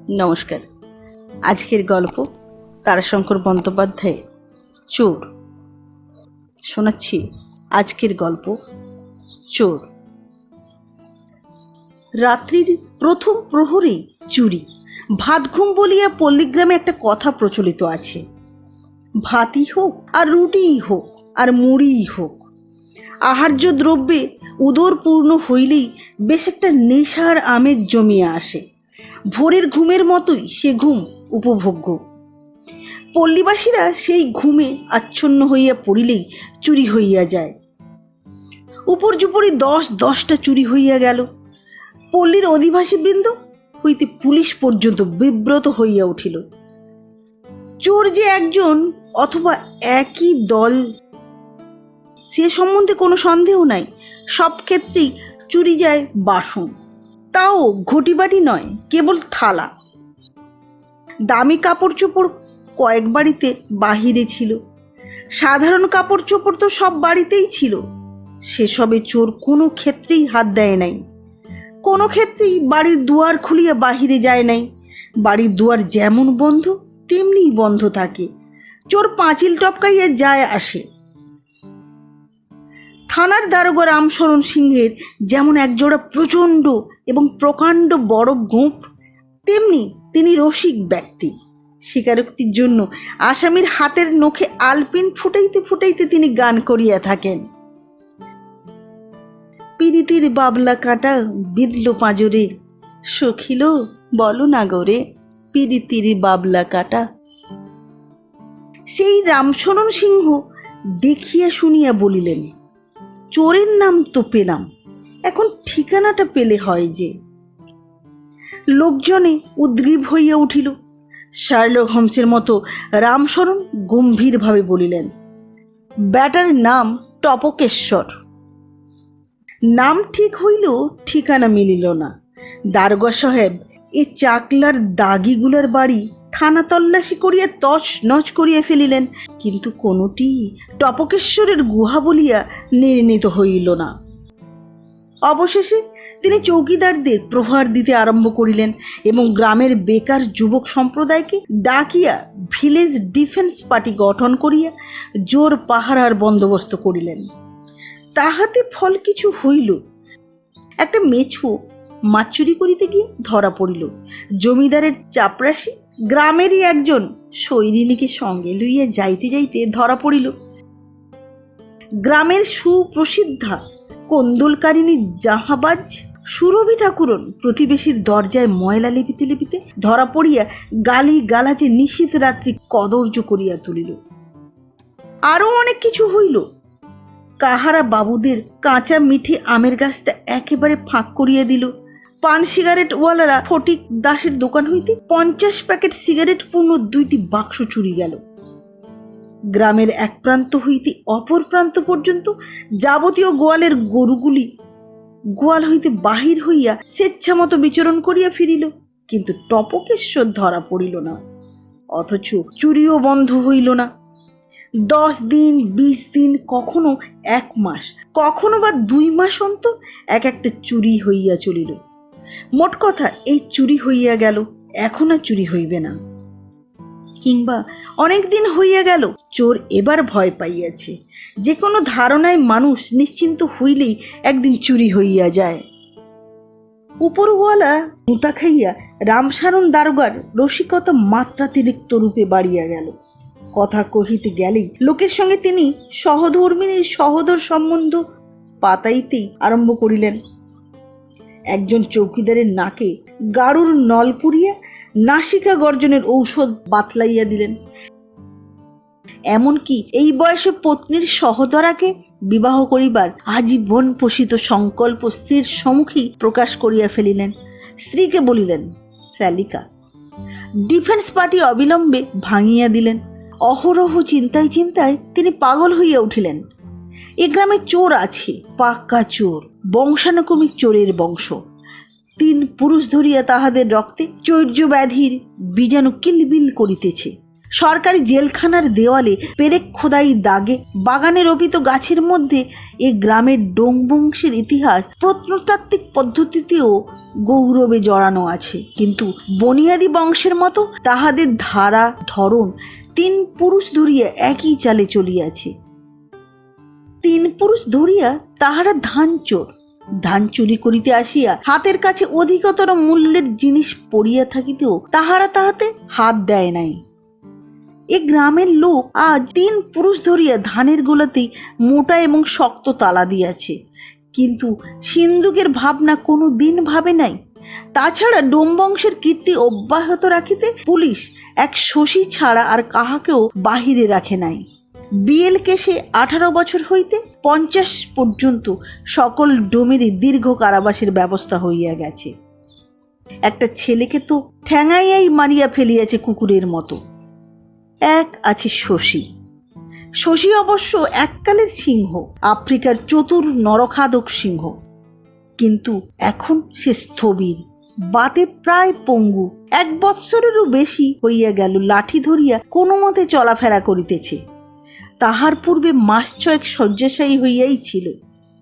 নমস্কার। আজকের গল্প তারাশঙ্কর বন্দ্যোপাধ্যায়ের চোর। শোনাচ্ছি আজকের গল্প চোর। রাত্রির প্রথম প্রহরে চুরি। ভাত ঘুম বলিয়া পল্লীগ্রামে একটা কথা প্রচলিত আছে। ভাতই হোক আর রুটিই হোক আর মুড়িই হোক, আহার্য দ্রব্যে উদর পূর্ণ হইলেই বেশ একটা নেশার আমেজ জমিয়া আসে। ভোরের ঘুমের মতোই সে ঘুম উপভোগ্য। পল্লীবাসীরা সেই ঘুমে আচ্ছন্ন হইয়া পড়িলেই চুরি হইয়া যায়। উপর্যুপরি 10টা চুরি হইয়া গেল। পল্লীর অধিবাসীবৃন্দ হইতে পুলিশ পর্যন্ত বিব্রত হইয়া উঠিল। চোর যে একজন অথবা একই দল সে সম্বন্ধে কোনো সন্দেহ নাই। সব ক্ষেত্রেই চুরি যায় বাসন, তাও ঘটিবাটি নয়, কেবল থালা। দামি কাপড় চোপড় কয়েক বাড়িতে বাহিরে ছিল, সাধারণ কাপড় চোপড় তো সব বাড়িতেই ছিল। সেসবে চোর কোনো ক্ষেত্রেই হাত দেয় নাই। কোনো ক্ষেত্রেই বাড়ির দুয়ার খুলিয়া বাহিরে যায় নাই। বাড়ির দুয়ার যেমন বন্ধ তেমনি বন্ধ থাকে। চোর পাঁচিল টপকাইয়া যায় আসে। থানার দারোগা রামশরণ সিংহের যেমন একজোড়া প্রচণ্ড এবং প্রকাণ্ড বড় গোঁফ, তেমনি তিনি রসিক ব্যক্তি। স্বীকারোক্তির জন্য আসামির হাতের নখে আলপিন ফুটাইতে ফুটাইতে তিনি গান করিয়া থাকেন। পিরিতির বাবলা কাটা বিঁধল পাঁজরে, সখিল বলো না গোরে পিরিতির বাবলা কাটা। সেই রামশরণ সিংহ দেখিয়া শুনিয়া বলিলেন, চোরের নাম তো পেলাম, এখন ঠিকানাটা পেলে হয় যে। লোকজনে উদ্গ্রীব হইয়া উঠিল। শার্লক হোমসের মতো রামশরণ গম্ভীরভাবে বলিলেন, ব্যাটার নাম টপকেশ্বর। নাম ঠিক হইলেও ঠিকানা মিলিল না। দারোগা সাহেব এ চাকলার দাগিগুলার বাড়ি থানা তল্লাশি করিয়া তছ নছ করিয়া ফেলিলেন, কিন্তু কোনোটি টপকেশ্বরের গুহা বলিয়া নির্ণীত হইল না। অবশেষে তিনি চৌকিদারদের প্রহার দিতে আরম্ভ করিলেন এবং গ্রামের বেকার যুবক সম্প্রদায়কে ডাকিয়া ভিলেজ ডিফেন্স পার্টি গঠন করিয়া জোর পাহারার বন্দোবস্ত করিলেন। তাহাতে ফল কিছু হইল। একটা মেছু মাছ চুরি করিতে গিয়ে ধরা পড়িল। জমিদারের চাপরাশি গ্রামেরই একজন সৈরিনীকে সঙ্গে লইয়া যাইতে যাইতে ধরা পড়িল। গ্রামের সুপ্রসিদ্ধা কন্দুলকারিণী জাহাবাজ সুরভি ঠাকুরন প্রতিবেশীর দরজায় ময়লা লেপিতে লেপিতে ধরা পড়িয়া গালি গালাজে নিশীথ রাত্রি কদর্য করিয়া তুলিল। আরো অনেক কিছু হইল। কাহারা বাবুদের কাঁচা মিঠে আমের গাছটা একেবারে ফাঁক করিয়া দিল। পান সিগারেট ওয়ালারা ফটিক দাসের দোকান হইতে 50 প্যাকেট সিগারেট পূর্ণ 2টি বাক্স চুরি গেল। গ্রামের এক প্রান্ত হইতে অপর প্রান্ত পর্যন্ত যাবতীয় গোয়ালের গরুগুলি গোয়াল হইতে বাহির হইয়া স্বেচ্ছামতো বিচরণ করিয়া ফিরিল, কিন্তু টপকেশ্বর ধরা পড়িল না। অথচ চুরিও বন্ধ হইল না। 10 দিন, 20 দিন, কখনো 1 মাস, কখনো বা 2 মাস অন্তর এক একটা চুরি হইয়া চলিল। মোট কথা এই চুরি হইয়া গেল, এখন আর চুরি হইবে না। কিংবা অনেক দিন হইয়া গেল, চোর এবার ভয় পাইয়াছে। যে কোনো ধারণায় মানুষ নিশ্চিন্ত হইলেই একদিন চুরি হইয়া যায়। উপরওয়ালা মুতা খাইয়া রামশরণ দারোগার রসিকতা মাত্রাতিরিক্ত রূপে বাড়িয়া গেল। কথা কহিতে গেলেই লোকের সঙ্গে তিনি সহধর্মিনীর সহোদর সম্বন্ধ পাতাইতেই আরম্ভ করিলেন। একজন চৌকিদারের নাকে গাড়ুর নল পুড়িয়া নাসিকা গর্জনের ঔষধ বাতলাইয়া দিলেন। এমনকি এই বয়সে পত্নীর সহদরাকে বিবাহ করিবার আজীবন পোষিত সংকল্প স্ত্রীর সম্মুখেই প্রকাশ করিয়া ফেলিলেন। স্ত্রীকে বলিলেন, শ্যালিকা। ডিফেন্স পার্টি অবিলম্বে ভাঙিয়া দিলেন। অহরহ চিন্তায় চিন্তায় তিনি পাগল হইয়া উঠিলেন। এ গ্রামে চোর আছে, পাক্কা চোর, বংশানুক্রমিক চোরের বংশ। 3 পুরুষ ধরিয়া তাহাদের রক্তে চৈর্য ব্যাধির বীজাণু কিলবিল করিতেছে। সরকারি জেলখানার দেওয়ালে পেরেক খোদাই দাগে, বাগানে রোপিত গাছের মধ্যে এ গ্রামের ডোং বংশের ইতিহাস প্রত্নতাত্ত্বিক পদ্ধতিতেও গৌরবে জড়ানো আছে, কিন্তু বনিয়াদি বংশের মতো তাহাদের ধারা ধরন 3 পুরুষ ধরিয়া একই চালে চলিয়াছে। 3 পুরুষ ধরিয়া তাহারা ধান চুরি করিতে আসিয়া হাতের কাছে অধিকতর মূল্যের জিনিস পড়িয়া থাকিতেও তাহারা তাহাতে হাত দেয় নাই। এ গ্রামের লোক আজ 3 পুরুষ ধরিয়া ধানের গোলাতেই মোটা এবং শক্ত তালা দিয়াছে, কিন্তু সিন্দুকের ভাবনা কোনো দিন ভাবে নাই। তাছাড়া ডোম বংশের কীর্তি অব্যাহত রাখিতে পুলিশ এক শশী ছাড়া আর কাহাকেও বাহিরে রাখে নাই। বিএল কেসে 18 বছর হইতে 50 পর্যন্ত সকল ডোমেরই দীর্ঘ কারাবাসের ব্যবস্থা হইয়া গেছে। একটা ছেলেকে তো ঠ্যাঙাইয়াই মারিয়া ফেলিয়াছে কুকুরের মতো। এক আছে শশী অবশ্য এককালের সিংহ, আফ্রিকার চতুর নরখাদক সিংহ, কিন্তু এখন সে স্থবির, বাতে প্রায় পঙ্গু। 1 বৎসরেরও বেশি হইয়া গেল লাঠি ধরিয়া কোনো মতে চলাফেরা করিতেছে। তাহার পূর্বে মাস 6 শয্যাশায়ী হইয়াই ছিল।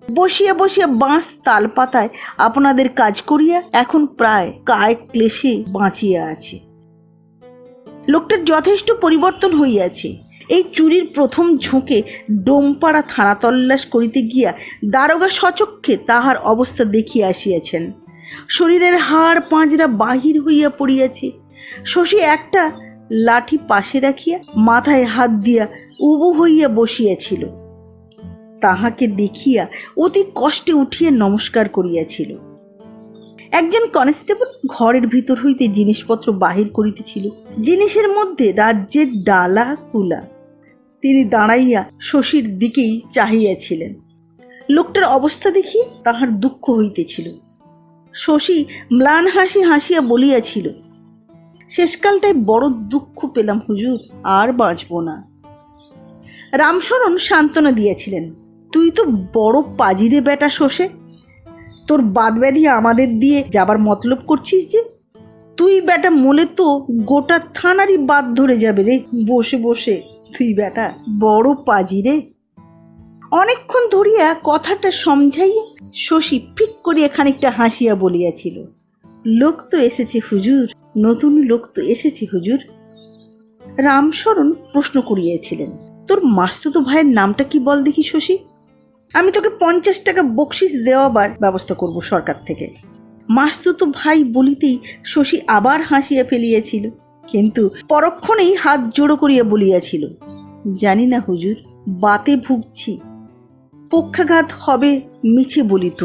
বসিয়া বসিয়া বাঁশ তাল পাতায় আপনাদের কাজ করিয়া এখন প্রায় কায় ক্লেশে বাঁচিয়া আছে। লোকটার যথেষ্ট পরিবর্তন হইয়াছে। এই চুরির প্রথম ঝোঁকে ডোমপাড়া থানা তল্লাশ করিতে গিয়া দারোগা সচক্ষে তাহার অবস্থা দেখিয়া আসিয়াছেন। শরীরের হাড় পাঁজরা বাহির হইয়া পড়িয়াছে। শশী একটা লাঠি পাশে রাখিয়া মাথায় হাত দিয়া উবু হইয়া বসিয়াছিল। তাহাকে দেখিয়া অতি কষ্টে উঠিয়া নমস্কার করিয়াছিল। একজন কনস্টেবল ঘরের ভিতর হইতে জিনিসপত্র বাহির করিতেছিল। জিনিসের মধ্যে রাজ্যের ডালা কুলা। তিনি দাঁড়াইয়া শশীর দিকেই চাহিয়াছিলেন। লোকটার অবস্থা দেখিয়া তাহার দুঃখ হইতেছিল। শশী ম্লান হাসি হাসিয়া বলিয়াছিল, শেষকালটায় বড় দুঃখ পেলাম হুজুর, আর বাঁচব না। রামশরণ সান্ত্বনা দিয়াছিলেন, তুই তো বড় পাজিরে বেটা শোষে, তোর বাদ ব্যাধি আমাদের দিয়ে যাবার মতলব করছিস যে? তুই বেটা মলে তো গোটা থানারই বাদ ধরে যাবে রে বসে বসে। তুই বেটা বড় পাজিরে। অনেকক্ষণ ধরিয়া কথাটা সমঝাইয়া শশী ফিক করিয়া খানিকটা হাসিয়া বলিয়াছিল, লোক তো এসেছে হুজুর, নতুন লোক তো এসেছে হুজুর। রামশরণ প্রশ্ন করিয়াছিলেন, তোর মাস্তুতো ভাইয়ের নামটা কি বল দেখি শশী, আমি তোকে 50 টাকা বকশিস দেওয়াবার ব্যবস্থা করব সরকার থেকে। মাস্তুতো ভাই বলিতেই শশী আবার হাসিয়া ফেলিয়াছিল, কিন্তু পরক্ষণেই হাত জোড়ো করিয়া বলিয়াছিল, জানি না হুজুর, বাতে ভুগছি, পক্ষাঘাত হবে মিছে বলিত।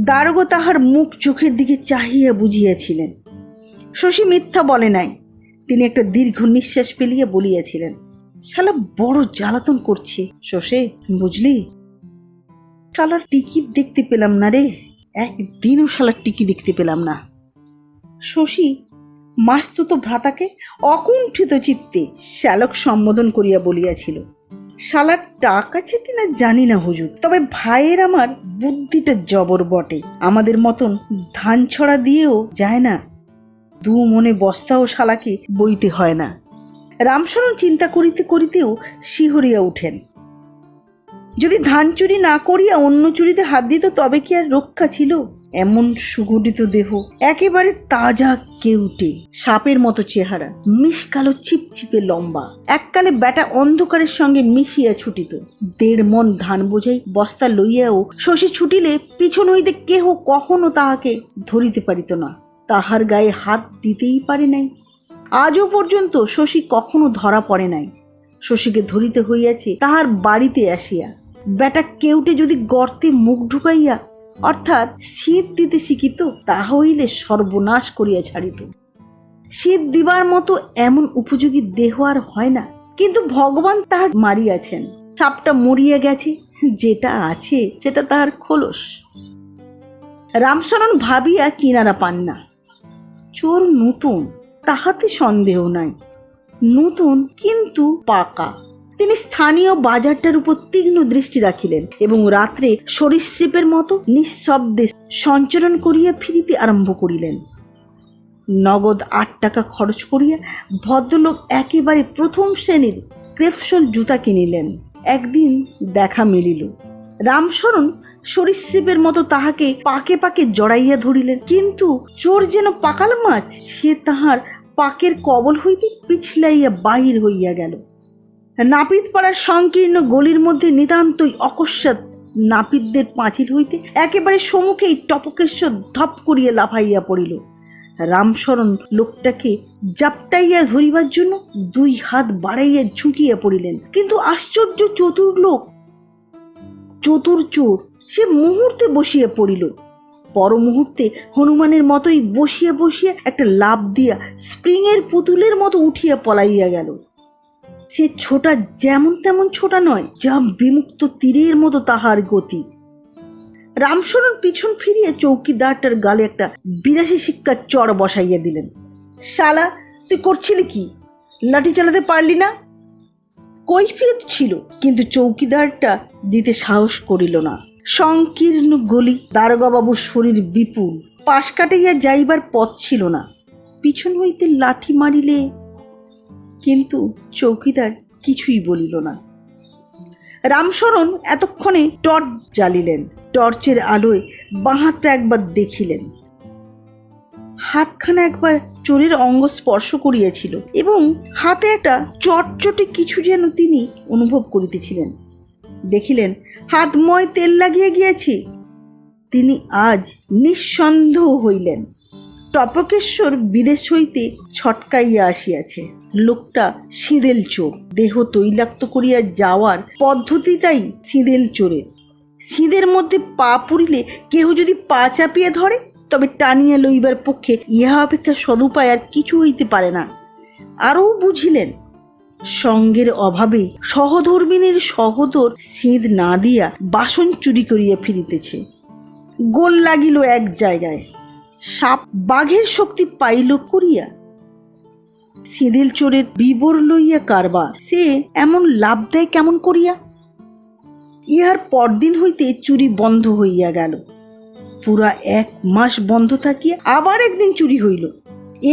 দারোগা তাহার মুখ চোখের দিকে চাহিয়া বুঝিয়াছিলেন। শশী মিথ্যা বলে নাই। তিনি একটা দীর্ঘ নিঃশ্বাস ফেলিয়া বলিয়াছিলেন, শালা বড় জ্বালাতন করছে শশে, বুঝলি? শালার টিকিট দেখতে পেলাম না রে, একদিনও শালার টিকি দেখতে পেলাম না। শশী মাস্তুতো ভ্রাতাকে অকুণ্ঠিত চিত্তে শ্যালক সম্বোধন করিয়া বলিয়াছিল, শালার টাক আছে কিনা জানি না হুজুর, তবে ভাইয়ের আমার বুদ্ধিটা জবর বটে। আমাদের মতন ধান ছড়া দিয়েও যায় না, 2 মনে বস্তাও শালাকে বইতে হয় না। রামশরণ চিন্তা করিতে করিতেও শিহরিয়া উঠেন। যদি ধান চুরি না করিয়া অন্য চুরিতে হাত দিত তবে কি আর রক্ষা ছিল? এমন সুগঠিত দেহ, একেবারে তাজা কেউটে, সাপের মতো চেহারা, মিশকালো চিপচিপে লম্বা। এককালে বেটা অন্ধকারের সঙ্গে মিশিয়া ছুটিত। 1.5 মণ ধান বোঝাই বস্তা লইয়াও শশী ছুটিলে পিছন হইতে কেহ কখনো তাহাকে ধরিতে পারিত না। তাহার গায়ে হাত দিতেই পারে নাই। আজও পর্যন্ত শশী কখনো ধরা পড়ে নাই। শশীকে ধরিতে হইয়াছে তাহার বাড়িতে আসিয়া। বেটা কেউটে যদি গর্তে মুখ ঢুকাইয়া অর্থাৎ শীত দিতে শিখিত, তাহা হইলে সর্বনাশ করিয়া ছাড়িত। শীত দিবার মতো এমন উপযোগী দেহ আর হয় না, কিন্তু ভগবান তাহা মারিয়াছেন। সাপটা মরিয়া গেছে, যেটা আছে সেটা তাহার খোলস। রামশরণ ভাবিয়া কিনারা পান না। চোর নতুন, তাহাতে সন্দেহ নাই, নতুন কিন্তু পাকা। তিনি স্থানীয় বাজারটার উপর তীক্ষ্ণ দৃষ্টি রাখিলেন এবং রাত্রে সরীসৃপের মতো নিঃশব্দে সঞ্চরণ করিয়া ফিরিতে আরম্ভ করিলেন। নগদ 8 টাকা খরচ করিয়া ভদ্রলোক একেবারে প্রথম শ্রেণীর ক্রেফসন জুতা কিনিলেন। একদিন দেখা মিলিল। রামশরণ সরীসৃপের মতো তাহাকে পাকে পাকে জড়াইয়া ধরিলেন, কিন্তু চোর যেন পাকাল মাছ, সে তাহার পাকের কবল হইতে পিছলাইয়া বাহির হইয়া গেল। নাপিত পাড়ার সংকীর্ণ গলির মধ্যে নিতান্তই অকস্মাৎ নাপিতদের পাঁচিল হইতে একেবারে সম্মুখেই টপকেশ্বর ধপ করিয়া লাফাইয়া পড়িল। রামশরণ লোকটাকে জাপটাইয়া ধরিবার জন্য দুই হাত বাড়াইয়া ঝুঁকিয়া পড়িলেন, কিন্তু আশ্চর্য চতুর লোক, চতুর চোর, সে মুহূর্তে বসিয়া পড়িল। পর মুহূর্তে হনুমানের মতোই বসিয়া বসিয়া একটা লাফ দিয়া স্প্রিং এর পুতুলের মতো উঠিয়া পলাইয়া গেল। সে ছোটা যেমন তেমন ছোটা নয়, যা বিমুক্ত তীরের মতো তাহার গতি। রামশরণ পিছন ফিরিয়া চৌকিদারটার গালে একটা 82 শিক্ষার চড় বসাইয়া দিলেন। শালা, তুই করছিলি কি? লাঠি চালাতে পারলি না? কৈফিয়ত ছিল, কিন্তু চৌকিদারটা দিতে সাহস করিল না। সংকীর্ণ গলি, দারোগাবাবুর শরীর বিপুল, পাশ কাটাইয়া যাইবার পথ ছিল না। পিছন হইতে লাঠি মারিলে, কিন্তু চৌকিদার কিছুই বলিল না। রামশরণ এতক্ষণে টর্চ জ্বালিলেন। টর্চের আলোয় বাঁ হাতটা একবার দেখিলেন। হাতখানা একবার চোরের অঙ্গ স্পর্শ করিয়াছিল এবং হাতে একটা চটচটে কিছু যেন তিনি অনুভব করিতেছিলেন। দেখিলেন হাতময় তেল লাগিয়া গিয়াছে। তিনি আজ নিঃসন্দেহ হইলেন টপকেশ্বর বিদেশ হইতে ছটকাইয়া আসিয়াছে। লোকটা সিঁদেল চোর। দেহ তৈলাক্ত করিয়া যাওয়ার পদ্ধতিটাই সিঁদেল চোরের। সিঁদের মধ্যে পা পড়িলে কেহ যদি পা চাপিয়া ধরে, তবে টানিয়া লইবার পক্ষে ইহা অপেক্ষা সদুপায় আর কিছু হইতে পারে না। আরও বুঝিলেন সঙ্গের অভাবে সহধর্মিনীর সহোদর সিঁধ না দিয়া বাসন চুরি করিয়া ফিরিতেছে। গোল লাগিল এক জায়গায়। সাপ বাঘের শক্তি পাইল করিয়া। সিঁদেল চোরের বিবর লইয়া কারবার, সে এমন লাভ দেয় কেমন করিয়া? ইহার পরদিন হইতে চুরি বন্ধ হইয়া গেল। পুরা 1 মাস বন্ধ থাকিয়া আবার একদিন চুরি হইল।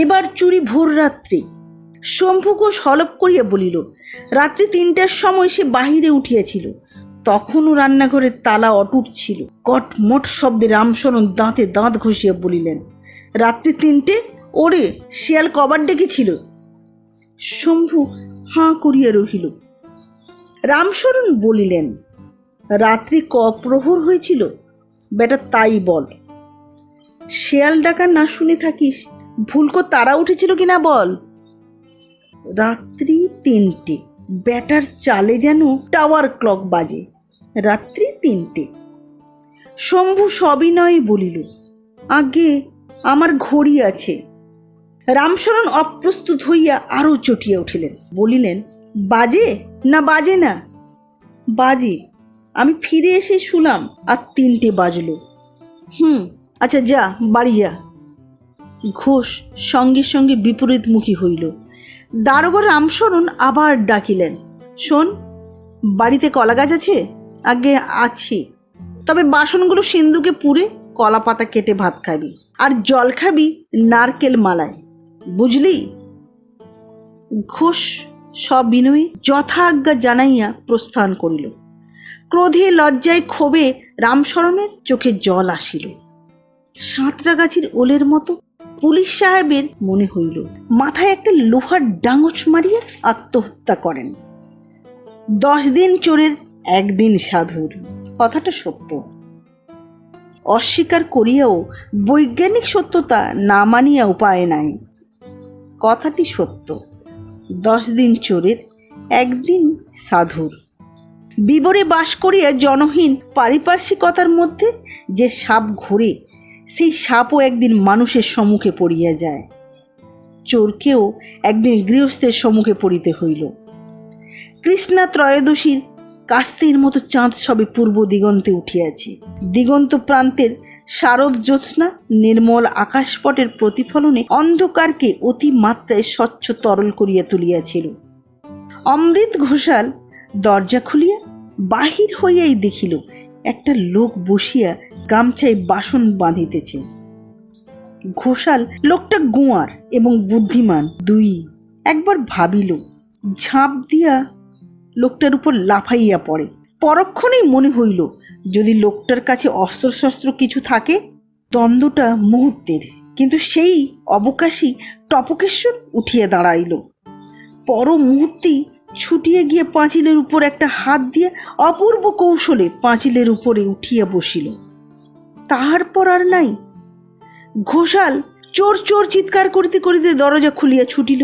এবার চুরি ভোর রাত্রে। শম্ভু ঘোষ হলপ করিয়া বলিল, রাত্রি 3টার সময় সে বাহিরে উঠিয়াছিল। তখনও রান্নাঘরের তালা অটুট ছিল। কটমট শব্দে রামশরণ দাঁতে দাঁত ঘষিয়া বলিলেন, রাত্রি 3টে? ওরে, শিয়াল কবার ডেকেছিল? শম্ভু হাঁ করিয়া রহিল। রামশরণ বলিলেন, রাত্রি প্রহর হয়েছিল বেটা, তাই বল। শেয়াল ডাকা না শুনে থাকিস, ভুলকো তারা উঠেছিল কিনা বল। রাত্রি 3টে, বেটার চালে যেন টাওয়ার ক্লক বাজে। রাত্রি 3টে। শম্ভু সবিনয়ে বলিল, আগে আমার ঘড়ি আছে। রামশরণ অপ্রস্তুত হইয়া আরো চটিয়া উঠিলেন। বলিলেন, বাজে না বাজে না? বাজে। আমি ফিরে এসে শুলাম আর 3টে বাজলো। আচ্ছা, যা বাড়ি যা। ঘোষ সঙ্গে সঙ্গে বিপরীতমুখী হইল। দারোগা রামশরণ আবার ডাকিলেন, শোন, বাড়িতে কলা গাছ আছে? আগে আছে, তবে বাসনগুলো সিন্ধুকে পুড়ে কলা পাতা কেটে ভাত খাবি, আর জল খাবি নারকেল মালায়, বুঝলি? ঘোষ সবিনয়ে যথা আজ্ঞা জানাইয়া প্রস্থান করিল। ক্রোধে লজ্জায় ক্ষোভে রামশরণের চোখে জল আসিল। সাঁতরাগাছির ওলের মতো পুলিশ সাহেবের মনে হইল মাথায় একটা লোহার ডাঙচ মারিয়া আত্মহত্যা করেন। 10 দিন চোরের 1 দিন সাধুর, কথাটা সত্য। অস্বীকার করিয়াও বৈজ্ঞানিক সত্যতা না মানিয়া উপায় নাই। কথাটি সত্য। 10 দিন চোরের 1 দিন সাধুর। বিবরে বাস করিয়া জনহীন পারিপার্শ্বিকতার মধ্যে যে সাপ ঘোরে, সেই সাপও একদিন মানুষের সম্মুখে পড়িয়া যায়। চোরকেও একদিন গৃহস্থের সম্মুখে পড়িতে হইল। কৃষ্ণা ত্রয়োদশীর কাস্তের মতো চাঁদ সবে পূর্ব দিগন্তে উঠিয়াছে। দিগন্ত প্রান্তের শারদ জ্যোৎস্না নির্মল আকাশপটের প্রতিফলনে অন্ধকারকে অতি মাত্রায় স্বচ্ছ তরল করিয়া তুলিয়াছিল। অমৃত ঘোষাল দরজা খুলিয়া বাহির হইয়াই দেখিল একটা লোক বসিয়া গামছায় বাসন বাঁধিতেছে। ঘোষাল লোকটা গোয়ার এবং বুদ্ধিমান দুই। একবার ভাবিল, ঝাঁপ দিয়া লোকটার উপর লাফাইয়া পড়ে। পরক্ষণেই মনে হইল যদি লোকটার কাছে অস্ত্রশস্ত্র কিছু থাকে। দ্বন্দ্বটা মুহূর্তের, কিন্তু সেই অবকাশই টপকেশ্বর উঠিয়া দাঁড়াইল। পর মুহূর্তেই ছুটিয়া গিয়ে পাঁচিলের উপর একটা হাত দিয়া অপূর্ব কৌশলে পাঁচিলের উপরে উঠিয়া বসিল। তাহার পর আর নাই। ঘোষাল চোর চোর চিৎকার করিতে করিতে দরজা খুলিয়া ছুটিল।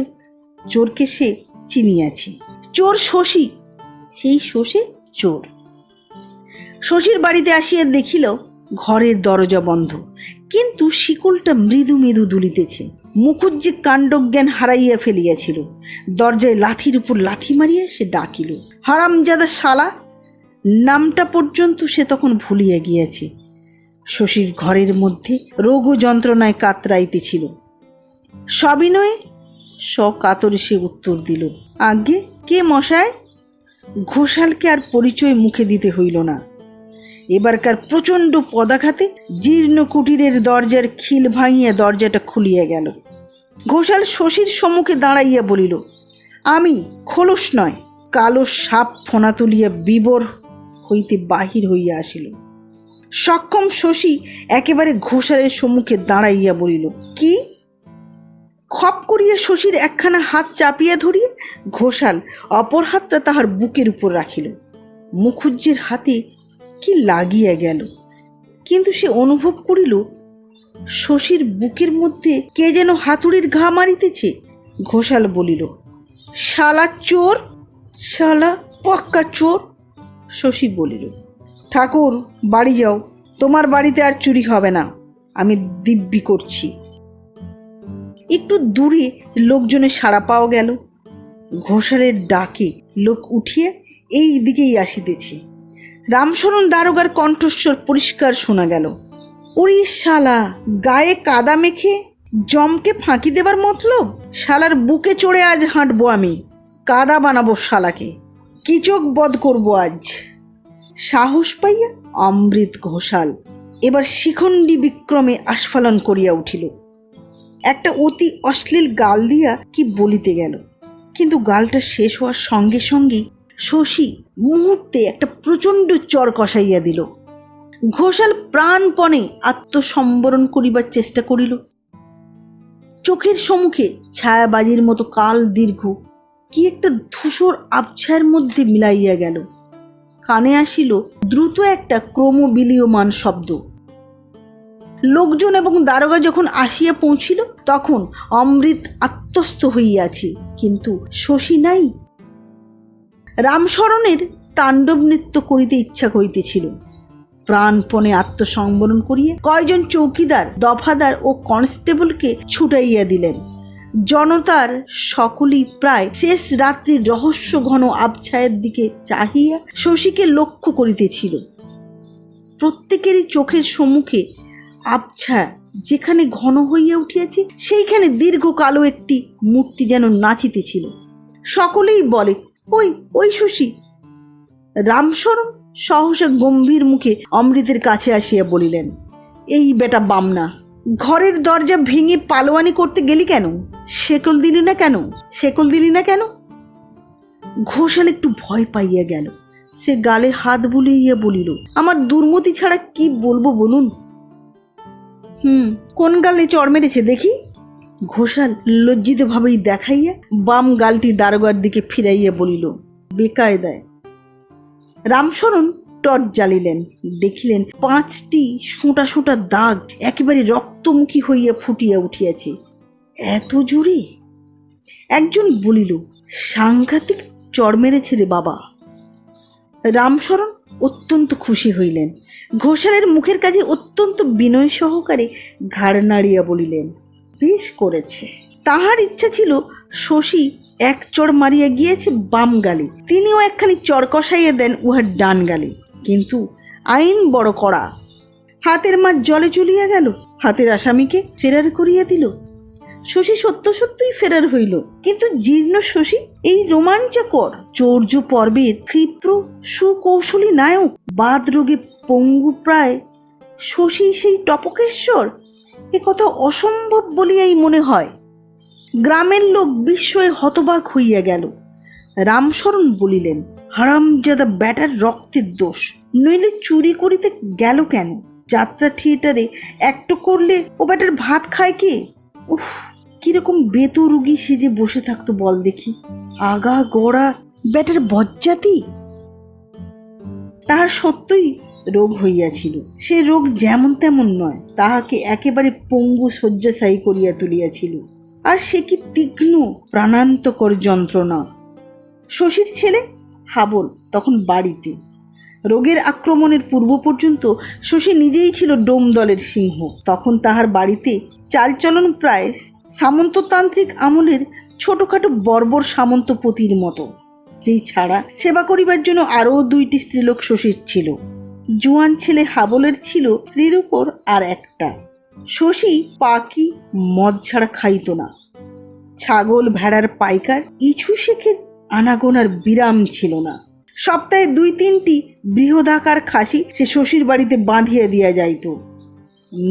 চোরকে সে চিনিয়াছে, চোর শশী। সেই শশী চোর। শশীর বাড়িতে আসিয়া দেখিল ঘরের দরজা বন্ধ, কিন্তু শিকলটা মৃদু মৃদু দুলিতেছে। মুখুজ্জি কাণ্ডজ্ঞান হারাইয়া ফেলিয়াছিল। দরজায় লাথির উপর লাথি মারিয়া সে ডাকিল, হারামজাদা শালা। নামটা পর্যন্ত সে তখন ভুলিয়া গিয়াছে। শশীর ঘরের মধ্যে রোগ ও যন্ত্রণায় কাতরাইতেছিল। সবিনয়ে সকাতরে সে উত্তর দিল, আজ্ঞে, কে মশায়? ঘোষালকে আর পরিচয় মুখে দিতে হইল না। এবারকার প্রচণ্ড পদাঘাতে জীর্ণ কুটিরের দরজার খিল ভাঙিয়া দরজাটা খুলিয়া গেল। ঘোষাল শশীর সম্মুখে দাঁড়াইয়া বলিল, আমি খোলস নয়। কালো সাপ ফোনা তুলিয়া বিবর হইতে বাহির হইয়া আসিল। সক্ষম শশী একেবারে ঘোষালের সম্মুখে দাঁড়াইয়া বলিল, কি? খপ করিয়া শশীর একখানা হাত চাপিয়া ধরিয়া ঘোষাল অপর হাতটা তাহার বুকের উপর রাখিল। মুখুজ্জের হাতে কি লাগিয়া গেল, কিন্তু সে অনুভব করিল শশীর বুকের মধ্যে কে যেন হাতুড়ির ঘা মারিতেছে। ঘোষাল বলিল, শালা চোর, শালা পক্কা চোর। শশী বলিল, ঠাকুর বাড়ি যাও, তোমার বাড়িতে আর চুরি হবে না, আমি দিব্যি করছি। একটু দূরে লোকজনের সাড়া পাওয়া গেল। ঘোষালের ডাকে লোক উঠিয়া এই দিকেই আসিতেছে। রামশরণ দারোগার কণ্ঠস্বর পরিষ্কার শোনা গেল, ওরে শালা, গায়ে কাদা মেখে জমকে ফাঁকি দেবার মতলব? শালার বুকে চড়ে আজ হাঁটবো আমি, কাদা বানাবো শালাকে, কি চোখ বধ করবো আজ। সাহস পাইয়া অমৃত ঘোষাল এবার শিখণ্ডী বিক্রমে আস্ফালন করিয়া উঠিল। একটা অতি অশ্লীল গাল দিয়া কি বলিতে গেল, কিন্তু গালটা শেষ হওয়ার সঙ্গে সঙ্গেই শশী মুহূর্তে একটা প্রচণ্ড চর কষাইয়া দিল। ঘোষাল প্রাণপণে আত্মসম্বরণ করিবার চেষ্টা করিল। চোখের সম্মুখে ছায়াবাজির মতো কাল দীর্ঘ কি একটা ধূসর আবছায়ের মধ্যে মিলাইয়া গেল। কানে আসিল দ্রুত একটা ক্রমবিলীয়মান শব্দ। লোকজন এবং দারোগা যখন আসিয়া পৌঁছিল তখন অমৃত আত্মস্থ হইয়াছে, কিন্তু শশী নাই। রামশরণের তাণ্ডব নৃত্য করিতে ইচ্ছা করিতেছিল। প্রাণপণে আত্মসংবরণ করিয়া কয়জন চৌকিদার, দফাদার ও কনস্টেবলকে ছুটাইয়া দিলেন। জনতার সকলেই প্রায় শেষ রাত্রির রহস্য ঘন আবছায়ের দিকে চাহিয়া শশীকে লক্ষ্য করিতেছিল। প্রত্যেকেরই চোখের সম্মুখে আবছা যেখানে ঘন হইয়া উঠিয়াছে সেইখানে দীর্ঘ কালো একটি মূর্তি যেন নাচিতেছিল। সকলেই বলে, ওই ওই শশী। রামশরণ সহসা গম্ভীর মুখে অমৃতের কাছে আসিয়া বলিলেন, এই বেটা বামনা, ঘরের দরজা ভেঙে পালোয়ানি করতে গেলি কেন? শেকল দিলি না কেন? শেকল দিলি না কেন? ঘোষাল একটু ভয় পাইয়া গেল। সে গালে হাত বুলিয়ে বলিল, আমার দুর্মতি ছাড়া কি বলবো বলুন? কোন গালে চড় মেরেছে দেখি? ঘোষাল লজ্জিত ভাবেই দেখাইয়া বাম গালটি দারোগার দিকে ফিরাইয়া বলিল, বেকায়দায়। রামশরণ টর্চ জ্বালিলেন, দেখিলেন 5টি সোঁটা সোঁটা দাগ একেবারে রক্তমুখী হইয়া ফুটিয়া উঠিয়াছে। এত জোরে? একজন বলিল, সাংঘাতিক চড় মেরেছে রে বাবা। রামশরণ অত্যন্ত খুশি হইলেন। ঘোষালের মুখের কাছে অত্যন্ত বিনয় সহকারে ঘাড় নাড়িয়া বলিলেন, বেশ করেছে। তাহার ইচ্ছা ছিল শশী এক চড় মারিয়া গিয়েছে বাম গালে, তিনিও একখানি চর কষাইয়া দেন উহার ডান গালে, কিন্তু আইন বড় কড়া। হাতের মাছ জলে চলিয়া গেল, হাতের আসামিকে ফেরার করিয়া দিল। শশী সত্য সত্যই ফেরার হইল, কিন্তু জীর্ণ শশী এই রোমাঞ্চকর চৌর্য পর্বের ক্ষিপ্র সুকৌশলী নায়ক বাদ রোগে পঙ্গু প্রায় শশী সেই টপকেশ্বর, এ কথা অসম্ভব বলিয়াই মনে হয়। গ্রামের লোক বিস্ময়ে হতবাক হইয়া গেল। রামশরণ বলিলেন, হারামজাদা ব্যাটার রক্তের দোষ, নইলে চুরি করিতে গেল কেন? যাত্রা থিয়েটারে একটু করলে ও ব্যাটার ভাত খায় কে? উফ, কিরকম বেতরুগী সেজে বসে থাকতো বল দেখি। আগা গোড়া ব্যাটার বজ্জাতি। তাহার সত্যই রোগ হইয়াছিল। সে রোগ যেমন তেমন নয়, তাহাকে একেবারে পঙ্গু শয্যাশায়ী করিয়া তুলিয়াছিল। আর সে কি তীক্ষ্ণ প্রাণান্তকর যন্ত্রণা! শশীর ছেলে হাবল তখন বাড়িতে। রোগের আক্রমণের পূর্ব পর্যন্ত শশী নিজেই ছিল ডোম দলের সিংহ। তখন তাহার বাড়িতে চালচলন প্রায় সামন্ততান্ত্রিক আমলের ছোটখাটো বর্বর সামন্তপতির মতো। স্ত্রী ছাড়া সেবা করিবার জন্য আরও 2টি স্ত্রীলোক শশীর ছিল। জোয়ান ছেলে হাবলের ছিল স্ত্রীর উপর আর একটা। শশী পাকি মদ ছাড়া খাইত না। ছাগল ভেড়ার পাইকার ইছু শেখের আনাগোনার বিরাম ছিল না। সপ্তাহে 2-3টি বৃহদাকার খাসি সে শশীর বাড়িতে বাঁধিয়া দিয়া যাইত।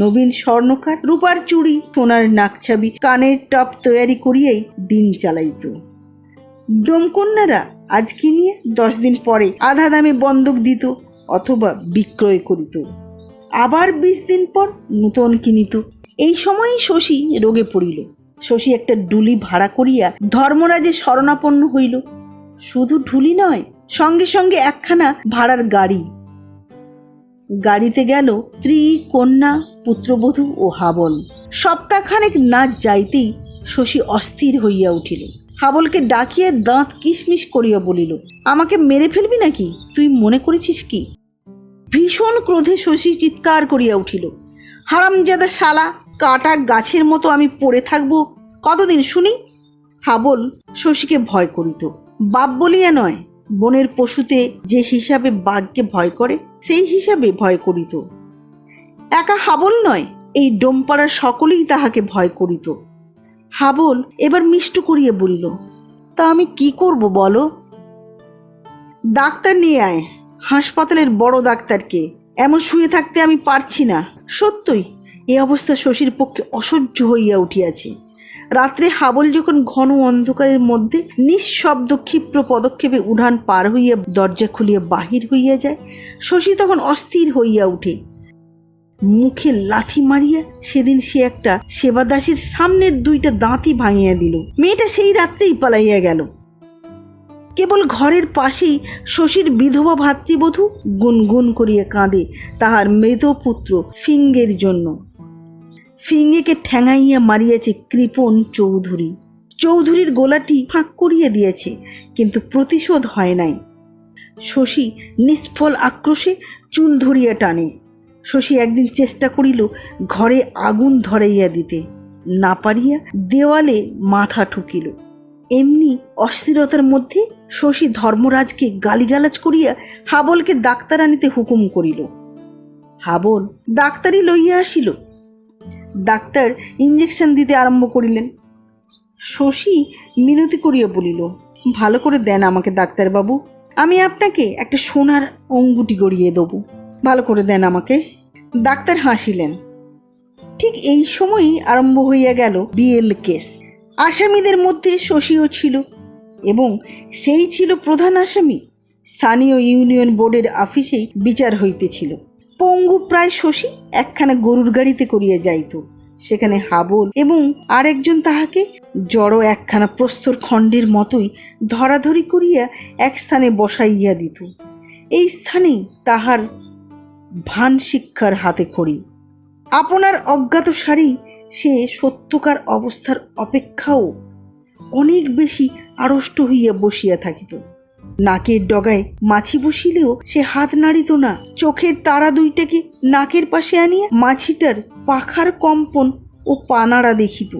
নবীন স্বর্ণকার রূপার চুড়ি, সোনার নাকছাবি, কানের টপ তৈয়ারি করিয়াই দিন চালাইত। ডোমকন্যারা আজ কিনিয়ে 10 দিন পরে আধা দামে বন্দুক দিত অথবা বিক্রয় করিত, আবার 20 দিন পর নূতন কিনিত। এই সময়ই শশী রোগে পড়িল। শশী একটা ডুলি ভাড়া করিয়া ধর্মরাজে শরণাপন্ন হইল। শুধু ঢুলি নয়, সঙ্গে সঙ্গে একখানা ভাড়ার গাড়ি। গাড়িতে গেল স্ত্রী, কন্যা, পুত্রবধূ ও হাবল। সপ্তাহখানেক না যাইতেই শশী অস্থির হইয়া উঠিল। হাবলকে ডাকিয়া দাঁত কিশমিশ করিয়া বলিল, আমাকে মেরে ফেলবি নাকি? তুই মনে করেছিস কি? ভীষণ ক্রোধে শশী চিৎকার করিয়া উঠিল, হারামজাদা শালা, কাটা গাছের মতো আমি পড়ে থাকবো কতদিন শুনি? হাবল শশীকে ভয় করিত, বাপ বলিয়া নয়, বনের পশুতে যে হিসাবে বাঘকে ভয় করে সেই হিসাবে ভয় করিত। একা হাবল নয়, এই ডোমপাড়ার সকলেই তাহাকে ভয় করিত। হাবল এবার মিষ্ট করিয়া বলিল, তা আমি কি করব বলো? ডাক্তার নিয়ে আয়, হাসপাতালের বড় ডাক্তারকে। এমন শুয়ে থাকতে আমি পারছি না। সত্যই এ অবস্থা শশীর পক্ষে অসহ্য হইয়া উঠিয়াছে। রাত্রে হাবল যখন ঘন অন্ধকারের মধ্যে নিঃশব্দ ক্ষিপ্র পদক্ষেপে উঠান পার হইয়া দরজা খুলিয়া বাহির হইয়া যায়, শশী তখন অস্থির হইয়া উঠে। মুখে লাথি মারিয়া সেদিন সে একটা সেবাদাসীর সামনের 2টা দাঁতই ভাঙিয়া দিল। মেয়েটা সেই রাত্রেই পালাইয়া গেল। কেবল ঘরের পাশেই শশীর বিধবা ভাতৃবধূ গুনগুন করিয়া কাঁদে তাহার মৃত পুত্র ফিঙ্গের জন্য। ফিঙ্গেকে ঠ্যাঙাইয়া মারিয়াছে কৃপণ চৌধুরী। চৌধুরীর গোলাটি ফাঁক করিয়া দিয়েছে, কিন্তু প্রতিশোধ হয় নাই। শশী নিষ্ফল আক্রোশে চুল ধরিয়া টানে। শশী একদিন চেষ্টা করিল ঘরে আগুন ধরাইয়া দিতে, না পারিয়া দেওয়ালে মাথা ঠুকিল। এমনি অস্থিরতার মধ্যে শশী ধর্মরাজকে গালিগালাজ করিয়া হাবলকে ডাক্তার আনিতে হুকুম করিল। হাবল ডাক্তারি লইয়া আসিল। ডাক্তার ইঞ্জেকশন দিতে আরম্ভ করিলেন। শশী মিনতি করিয়া বলিল, ভালো করে দেন আমাকে ডাক্তারবাবু, আমি আপনাকে একটা সোনার অঙ্গুটি গড়িয়ে দেব, ভালো করে দেন আমাকে। ডাক্তার হাসিলেন। ঠিক এই সময়ই আরম্ভ হইয়া গেল বিএল কেস। আসামিদের মধ্যে শশীও ছিল, এবং সেই ছিল প্রধান আসামি। স্থানীয় ইউনিয়ন বোর্ডের অফিসেই বিচার হইতেছিল। পঙ্গু প্রায় শশী একখানা গরুর গাড়িতে করিয়া যাইত। সেখানে হাবল এবং আরেকজন তাহাকে জড়ো একখানা প্রস্তর খণ্ডের মতোই ধরাধরি করিয়া এক স্থানে বসাইয়া দিত। এই স্থানেই তাহার ভান শিক্ষার হাতে খড়ি। আপনার অজ্ঞাত সারি সে সত্যকার অবস্থার অপেক্ষাও অনেক বেশি আড়ষ্ট হইয়া বসিয়া থাকিত। নাকের ডগায় মাছি বসিলেও সে হাত নাড়িত না। চোখের তারা 2টাকে নাকের পাশে আনিয়া মাছিটার পাখার কম্পন ও পানাড়া দেখিত।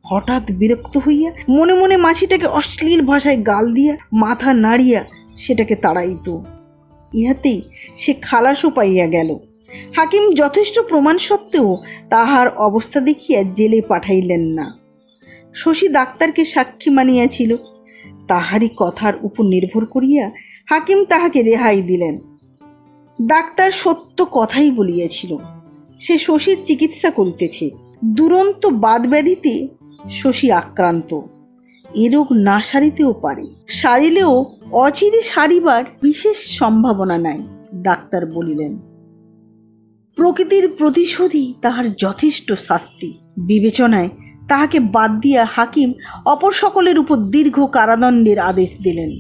হঠাৎ বিরক্ত হইয়া মনে মনে মাছিটাকে অশ্লীল ভাষায় গাল দিয়া মাথা নাড়িয়া সেটাকে তাড়াইত। ইহাতেই সে খালাসও পাইয়া গেল। হাকিম যথেষ্ট প্রমাণ সত্ত্বেও তাহার অবস্থা দেখিয়া জেলে পাঠাইলেন না। শশী ডাক্তারকে সাক্ষী মানিয়াছিল। তাহারই কথার উপর নির্ভর করিয়া হাকিম তাহাকে রেহাই দিলেন। ডাক্তার সত্য কথাই বলিয়াছিল। সে শশীর চিকিৎসা করিতেছে। দুরন্ত বাদব্যাধিতে শশী আক্রান্ত। এ রোগ না সারিতেও পারে, সারিলেও অচিরে সারিবার বিশেষ সম্ভাবনা নাই, ডাক্তার বলিলেন। প্রকৃতির প্রতিশোধই তাহার যথেষ্ট শাস্তি। বিবেচনায় তাহাকে বাদ দিয়া হাকিম অপর সকলের উপর দীর্ঘ কারাদণ্ডের আদেশ দিলেন।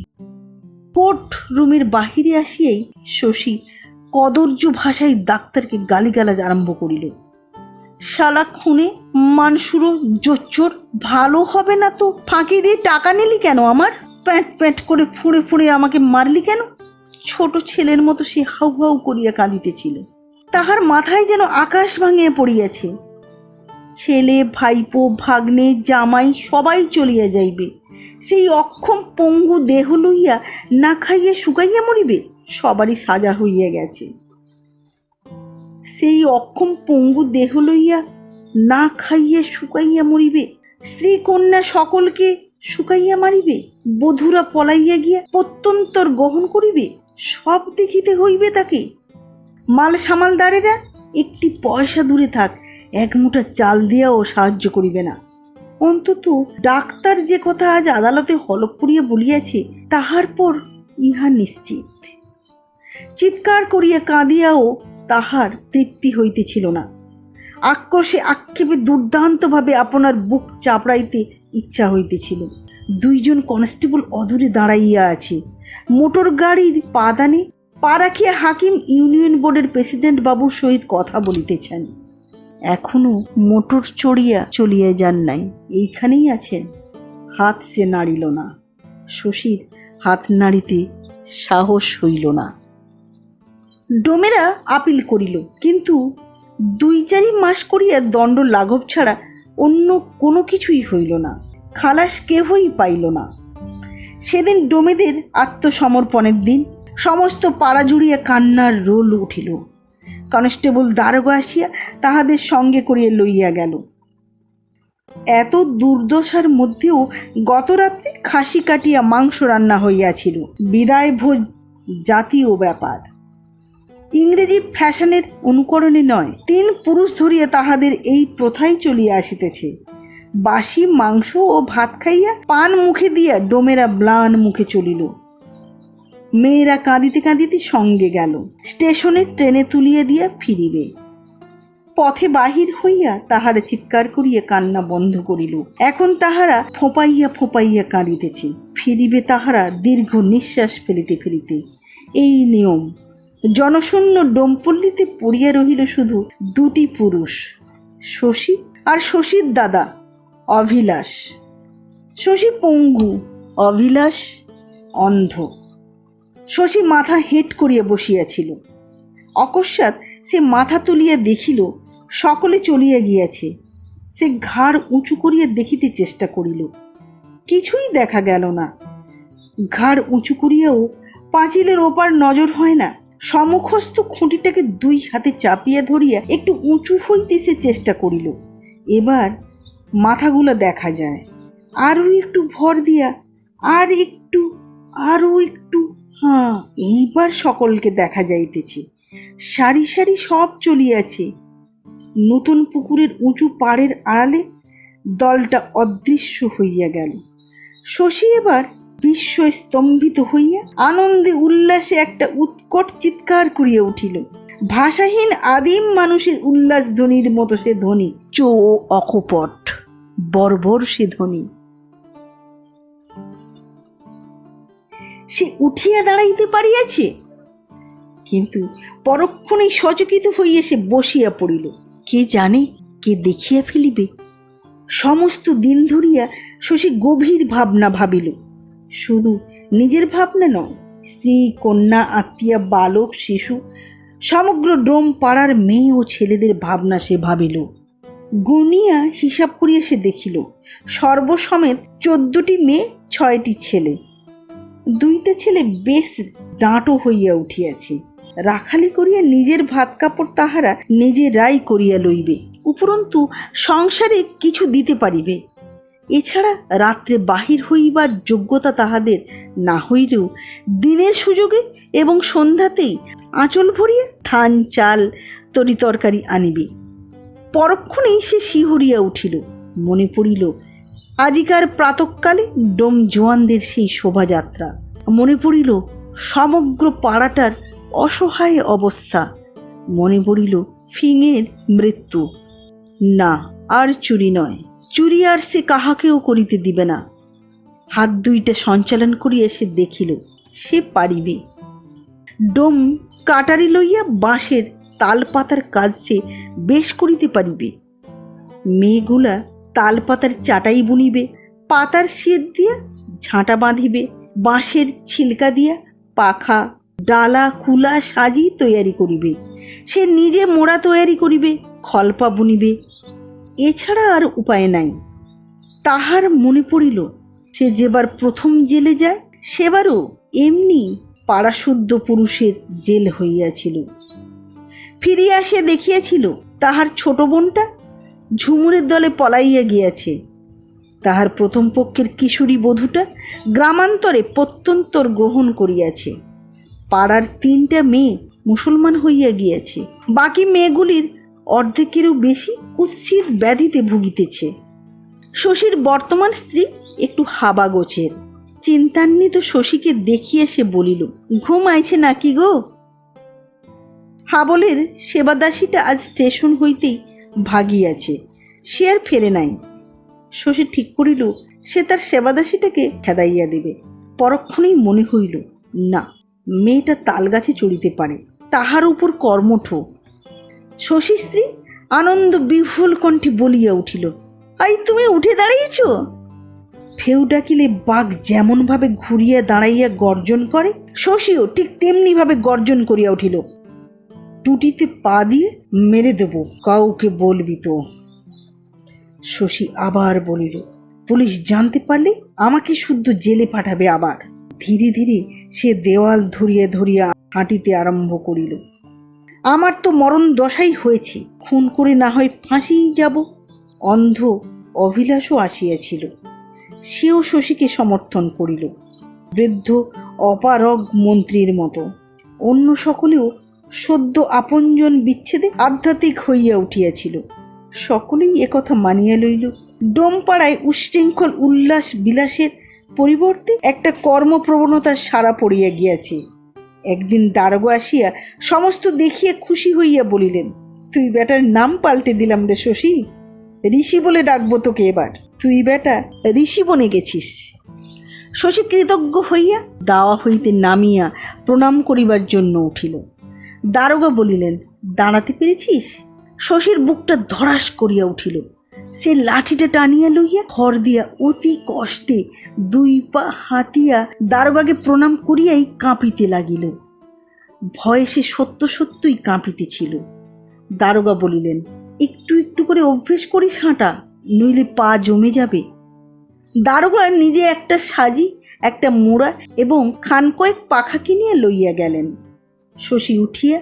কোর্ট রুমের বাহিরে আসিয়াই শশী কদর্য ভাষায় ডাক্তারকে গালিগালাজ আরম্ভ করিল। শালা খুনে, মানসুরো, জোচ্চোর, ভালো হবে না তো? ফাঁকি দিয়ে টাকা নিলি কেন আমার? প্যাঁট প্যাঁট করে ফুঁড়ে ফুঁড়ে আমাকে মারলি কেন? ছোট ছেলের মতো সে হাউ হাউ করিয়া কাঁদিতেছিল। তাহার মাথায় যেন আকাশ ভাঙিয়া পড়িয়াছে। ছেলে, ভাইপো, ভাগ্নে, জামাই সবাই চলিয়া যাইবে, সেই অক্ষম পঙ্গু দেহ লইয়া না খাইয়া শুকাইয়া মরিবে? সবারই সাজা হইয়া গেছে। সেই অক্ষম পঙ্গু দেহ লইয়া না খাইয়া শুকাইয়া মরিবে, স্ত্রী কন্যা সকলকে শুকাইয়া মারিবে, বধূরা পলাইয়া গিয়া প্রত্যন্তর গ্রহণ করিবে, সব দেখিতে হইবে তাকে। মাল সামালদারেরা একটি পয়সা দূরে থাক, এক মুঠা চাল দিয়াও সাহায্য করিবে না। অন্তত ডাক্তার যে কথা আজ আদালতে হলক করিয়া বলিয়াছে, তাহার পর ইহা নিশ্চিত। চিৎকার করিয়া কাঁদিয়াও তাহার তৃপ্তি হইতেছিল না। আক্রোশে আক্ষেপে দুর্দান্তভাবে আপনার বুক চাপড়াইতে ইচ্ছা হইতেছিল। দুইজন কনস্টেবল অদূরে দাঁড়াইয়া আছে। মোটর গাড়ির পাদানে পা রাখিয়া হাকিম ইউনিয়ন বোর্ডের প্রেসিডেন্ট বাবুর সহিত কথা বলিতেছেন। এখনো মোটর চড়িয়া চলিয়া যান নাই, এইখানেই আছেন। হাত সে নাড়িল না। শশীর হাত নাড়িতে সাহস হইল না। ডোমেরা আপিল করিল, কিন্তু 2-4 মাস করিয়া দণ্ড লাঘব ছাড়া অন্য কোনো কিছুই হইল না। খালাস কেহই পাইল না। সেদিন ডোমেদের আত্মসমর্পণের দিন। সমস্ত পাড়া জুড়িয়া কান্নার রোল উঠিল। কনস্টেবল দারোগা আসিয়া তাহাদের সঙ্গে করিয়া লইয়া গেল। এত দুর্দশার মধ্যেও গত রাত্রে খাসি কাটিয়া মাংস রান্না হইয়াছিল। বিদায় ভোজ জাতীয় ব্যাপার, ইংরেজি ফ্যাশনের অনুকরণে নয়। 3 পুরুষ ধরিয়া তাহাদের এই প্রথাই চলিয়া আসিতেছে। বাসি মাংস ও ভাত খাইয়া পান মুখে দিয়া ডোমেরা ম্লান মুখে চলিল। মেয়েরা কাঁদিতে কাঁদিতে সঙ্গে গেল। স্টেশনে ট্রেনে তুলিয়া দিয়া ফিরিবে। পথে বাহির হইয়া তাহারা চিৎকার করিয়া কান্না বন্ধ করিল। এখন তাহারা ফোঁপাইয়া ফোঁপাইয়া কাঁদিতেছে। ফিরিবে তাহারা দীর্ঘ নিঃশ্বাস ফেলিতে ফেলিতে। এই নিয়ম। জনশূন্য ডোমপল্লীতে পড়িয়া রহিল শুধু 2টি পুরুষ, শশী আর শশীর দাদা অভিলাষ। শশী পঙ্গু, অভিলাষ অন্ধ। শশী মাথা হেঁট করিয়া বসিয়াছিল। অকস্মাৎ সে মাথা তুলিয়া দেখিল সকলে চলিয়া গিয়াছে। সে ঘাড় উঁচু করিয়া দেখিতে চেষ্টা করিল, কিছুই দেখা গেল না। ঘাড় উঁচু করিয়াও পাঁচিলের ওপার নজর হয় না। সমুখস্থ খুঁটিটাকে 2 হাতে চাপিয়া ধরিয়া একটু উঁচু হইতে সে চেষ্টা করিল। এবার মাথাগুলা দেখা যায়। আরো একটু ভর দিয়া, আর একটু, আরো একটু। হ্যাঁ, এইবার সকলকে দেখা যাইতেছে। সারি সারি সব চলিয়াছে। নতুন পুকুরের উঁচু পাড়ের আড়ালে দলটা অদৃশ্য হইয়া গেল। শশী এবার বিস্ময় স্তম্ভিত হইয়া আনন্দে উল্লাসে একটা উৎকট চিৎকার করিয়া উঠিল। ভাষাহীন আদিম মানুষের উল্লাস ধ্বনির মতো সে ধ্বনি, চো অকপট বর্বর সে ধ্বনি। সে উঠিয়া দাঁড়াইতে পারিয়াছে, কিন্তু পরক্ষণেই সচকিত হইয়া সে বসিয়া পড়িল। কে জানে কে দেখিয়া ফেলিবে। সমস্ত দিন ধরিয়া শশী গভীর ভাবনা ভাবিল। শুধু নিজের ভাবনা নয়, স্ত্রী, কন্যা, আত্মীয়া, বালক, শিশু, সমগ্র ডোম পাড়ার মেয়ে ও ছেলেদের ভাবনা সে ভাবিল। গুনিয়া হিসাব করিয়া সে দেখিল সর্বসমেত 14টি মেয়ে, 6টি ছেলে। 2টা ছেলে বেশ ডাঁটো হইয়া উঠিয়াছে। রাখালি করিয়া নিজের ভাত কাপড় তাহারা নিজেরাই করিয়া লইবে, উপরন্তু সংসারে কিছু দিতে পারিবে। এছাড়া রাত্রে বাহির হইবার যোগ্যতা তাহাদের না হইলেও দিনের সুযোগে এবং সন্ধ্যাতেই আঁচল ভরিয়া ধান, চাল, তরি তরকারি আনিবে। পরক্ষণেই সে শিহরিয়া উঠিল। মনে পড়িল আজিকার প্রাতঃকালে ডোম জোয়ানদের সেই শোভাযাত্রা। মনে পড়িল সমগ্র পাড়াটার অসহায় অবস্থা। মনে পড়িল ফিঙের মৃত্যু। না, আর চুরি নয়, চুরি আর সে কাহাকেও করিতে দিবে না। হাত দুইটা সঞ্চালন করিয়া সে দেখিল সে পারিবে। ডোম কাটারি লইয়া বাঁশের তাল পাতার কাজ সে বেশ করিতে পারিবে। মেয়েগুলা তাল পাতার চাটাই বুনিবে, পাতার শীত দিয়া ঝাঁটা বাঁধিবে, বাঁশের ছিলকা দিয়া পাখা ডালা কুলা সাজি তৈয়ারি করিবে, সে নিজে মোড়া তৈয়ারি করিবে, খলপা বুনিবে। এছাড়া আর উপায় নাই। তাহার মনে পড়িল সে যেবার প্রথম জেলে যায় সেবারও এমনি পাড়াশুদ্ধ পুরুষের জেল হইয়াছিল। ফিরিয়া আসিয়া দেখিয়াছিল তাহার ছোট বোনটা ঝুমুরের দলে পলাইয়া গিয়াছে। তাহার প্রথম পক্ষের কিশোরী বধূটা গ্রামান্তরে প্রত্যন্তর গ্রহণ করিয়াছে। পাড়ার 3টা মেয়ে মুসলমান হইয়া গিয়াছে। বাকি মেয়েগুলির অর্ধেকেরও বেশি কুৎসিত ব্যাধিতে ভুগিতেছে। শশীর বর্তমান স্ত্রী একটু হাবা গোছের। চিন্তান্বিত শশীকে দেখিয়া সে বলিল, ঘুম আইছে নাকি গো? হাবলের সেবাদাসীটা আজ স্টেশন হইতেই ভাগিয়াছে, সে আর ফেরে নাই। শশী ঠিক করিল সে তার সেবাদাসীটাকে খেদাইয়া দেবে। পরক্ষণেই মনে হইল, না, মেয়েটা তাল গাছে চড়িতে পারে, তাহার উপর কর্মঠ। শশী স্ত্রী আনন্দ বিফল কণ্ঠে বলিয়া উঠিল, আই তুমি উঠে দাঁড়িয়েছ? ফেউ ডাকিলে বাঘ যেমন ভাবে ঘুরিয়া দাঁড়াইয়া গর্জন করে, শশীও ঠিক তেমনি ভাবে গর্জন করিয়া উঠিল, টুটিতে পা দিয়ে মেরে দেব, কাউকে বলবি তো। শশী আবার বলিল, পুলিশ জানতে পারলে আমাকে শুদ্ধ জেলে পাঠাবে আবার। ধীরে ধীরে সে দেওয়াল ধরিয়া ধরিয়া হাঁটিতে আরম্ভ করিল। আমার তো মরণ দশাই হয়েছে, খুন করে না হয় ফাঁসিই যাব। অন্ধ অভিলাষও আসিয়াছিল, সেও শশীকে সমর্থন করিল, বৃদ্ধ অপারগ মন্ত্রীর মতো। অন্য সকলেও সদ্য আপনজন বিচ্ছেদে আধ্যাত্মিক হইয়া উঠিয়াছিল। সকলেই একথা মানিয়া লইল। ডোমপাড়ায় উশৃঙ্খল উল্লাস বিলাসের পরিবর্তে একটা কর্মপ্রবণতার সারা পড়িয়া গিয়াছে। একদিন দারোগা আসিয়া সমস্ত দেখিয়া খুশি হইয়া বলিলেন, তুই বেটার নাম পাল্টে দিলাম রে শশী, ঋষি বলে ডাকবো তোকে এবার, তুই বেটা ঋষি বনে গেছিস। শশী কৃতজ্ঞ হইয়া দাওয়া হইতে নামিয়া প্রণাম করিবার জন্য উঠিল। দারোগা বলিলেন, দাঁড়াতে পেরেছিস? শশীর বুকটা ধড়াস করিয়া উঠিল। সে লাঠিটা টানিয়া লইয়া ঘর দিয়া অতি কষ্টে 2 পা হাঁটিয়া দারোগাকে প্রণাম করিয়াই কাঁপিতে লাগিল। ভয়ে সে সত্য সত্যই কাঁপিতেছিল। দারোগা বলিলেন, একটু একটু করে অভ্যেস করিস হাঁটা, নইলে পা জমে যাবে। দারোগা নিজে একটা সাজি, একটা মোড়া এবং খান কয়েক পাখা কিনিয়া লইয়া গেলেন। শশী উঠিয়া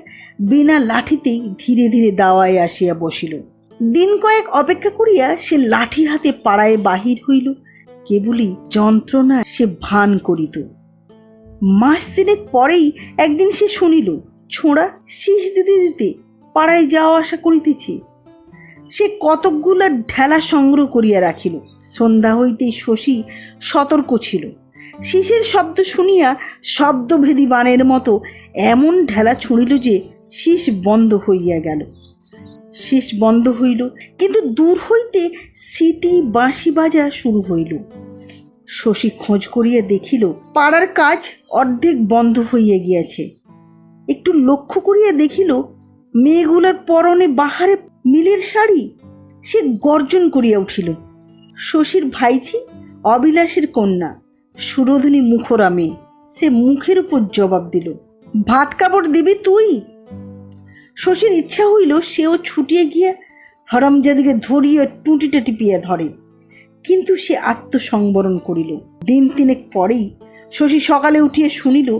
বিনা লাঠিতেই ধীরে ধীরে দাওয়ায় আসিয়া বসিল। দিন কয়েক অপেক্ষা করিয়া সে লাঠি হাতে পাড়ায় বাহির হইল। কেবলই যন্ত্রণা সে ভান করিত। মাস 3 পরেই একদিন সে শুনিল ছোঁড়া শীষ দিতে দিতে পাড়ায় যাওয়া আসা করিতেছে। সে কতকগুলা ঢেলা সংগ্রহ করিয়া রাখিল। সন্ধ্যা হইতেই শশী সতর্ক ছিল। শীষের শব্দ শুনিয়া শব্দভেদী বানের মতো এমন ঢেলা ছুঁড়িল যে শীষ বন্ধ হইয়া গেল। শীষ বন্ধ হইল, কিন্তু দূর হইতে সিটি বাঁশি বাজা শুরু হইল। শশী খোঁজ করিয়া দেখিল পাড়ার কাজ অর্ধেক বন্ধ হইয়া গিয়াছে। একটু লক্ষ্য করিয়া দেখিল মেয়েগুলার পরনে বাহারে মিলের শাড়ি। সে গর্জন করিয়া উঠিল। শশীর ভাইঝি অবিলাসের কন্যা সুরধনী মুখরা মেয়ে। সে মুখের উপর জবাব দিল, ভাত কাপড় দিবি তুই? শশীর ইচ্ছা হইল সেও ছুটিয়া গিয়া হরমজাদিকে ধরিয়া টুটিটা টিপিয়া ধরে, কিন্তু সে আত্মসংবরণ করিল। দিন 3 পরেই শশী সকালে উঠিয়া শুনিল